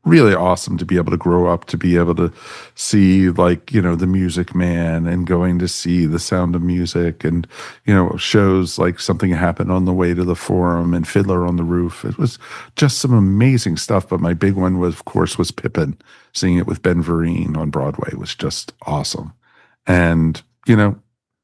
really awesome to be able to grow up, to be able to see, like, you know, The Music Man and going to see The Sound of Music and, you know, shows like Something Happened on the Way to the Forum and Fiddler on the Roof. It was just some amazing stuff. But my big one was, of course, was Pippin. Seeing it with Ben Vereen on Broadway was just awesome. And, you know,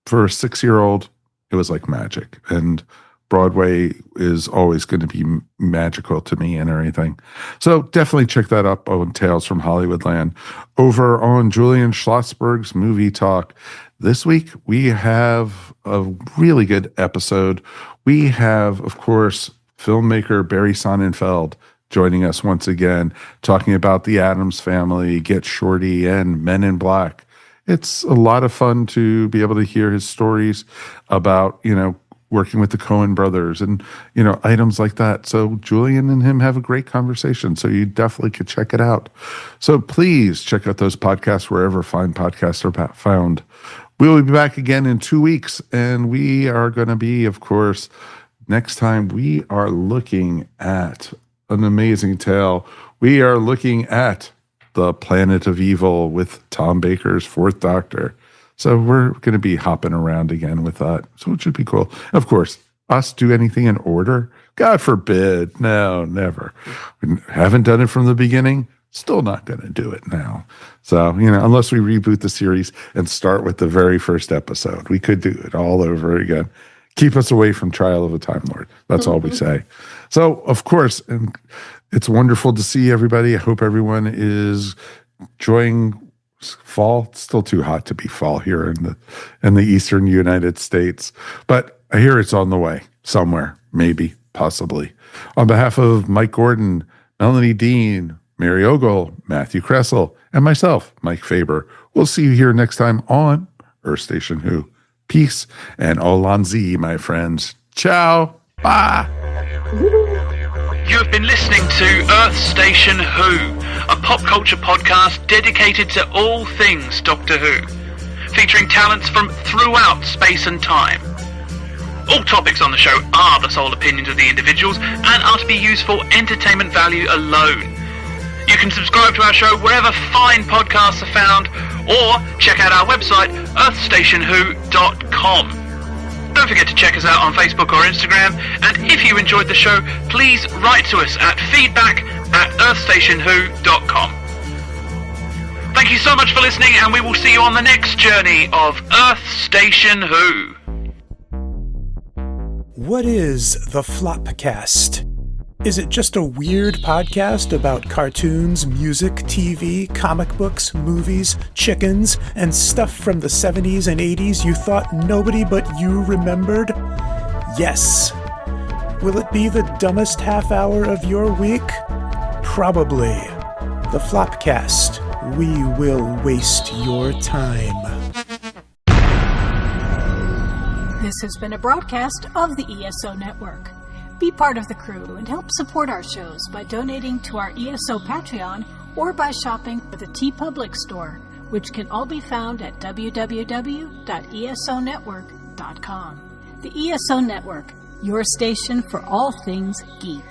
for a 6-year-old, it was like magic. And Broadway is always going to be magical to me and everything. So definitely check that up on Tales from Hollywoodland. Over on Julian Schlossberg's Movie Talk, this week we have a really good episode. We have, of course, filmmaker Barry Sonnenfeld joining us once again, talking about The Addams Family, Get Shorty, and Men in Black. It's a lot of fun to be able to hear his stories about, you know, working with the Coen brothers and, you know, items like that. So Julian and him have a great conversation. So you definitely could check it out. So please check out those podcasts wherever fine podcasts are found. We will be back again in 2 weeks. And we are going to be, of course, next time we are looking at an amazing tale. We are looking at The Planet of Evil with Tom Baker's Fourth Doctor. So we're going to be hopping around again with that. So it should be cool. Of course, us do anything in order? God forbid. No, never. We haven't done it from the beginning. Still not going to do it now. So, you know, unless we reboot the series and start with the very first episode, we could do it all over again. Keep us away from Trial of a Time Lord. That's all we say. So, of course, and it's wonderful to see everybody. I hope everyone is enjoying fall. It's still too hot to be fall here in the eastern United States, but I hear it's on the way somewhere, maybe, possibly. On behalf of Mike Gordon, Melanie Dean, Mary Ogle, Matthew Kresal, and myself, Mike Faber, we'll see you here next time on Earth Station Who. Peace and Olanzi, my friends. Ciao. Bye.
You have been listening to Earth Station Who, a pop culture podcast dedicated to all things Doctor Who, featuring talents from throughout space and time. All topics on the show are the sole opinions of the individuals and are to be used for entertainment value alone. You can subscribe to our show wherever fine podcasts are found, or check out our website, EarthStationWho.com. Don't forget to check us out on Facebook or Instagram, and if you enjoyed the show, please write to us at feedback@EarthStationWho.com. Thank you so much for listening, and we will see you on the next journey of Earth Station Who.
What is the Flopcast? Is it just a weird podcast about cartoons, music, TV, comic books, movies, chickens, and stuff from the 70s and 80s you thought nobody but you remembered? Yes. Will it be the dumbest half hour of your week? Probably. The Flopcast. We will waste your time.
This has been a broadcast of the ESO Network. Be part of the crew and help support our shows by donating to our ESO Patreon or by shopping at the TeePublic store, which can all be found at www.esonetwork.com. The ESO Network, your station for all things geek.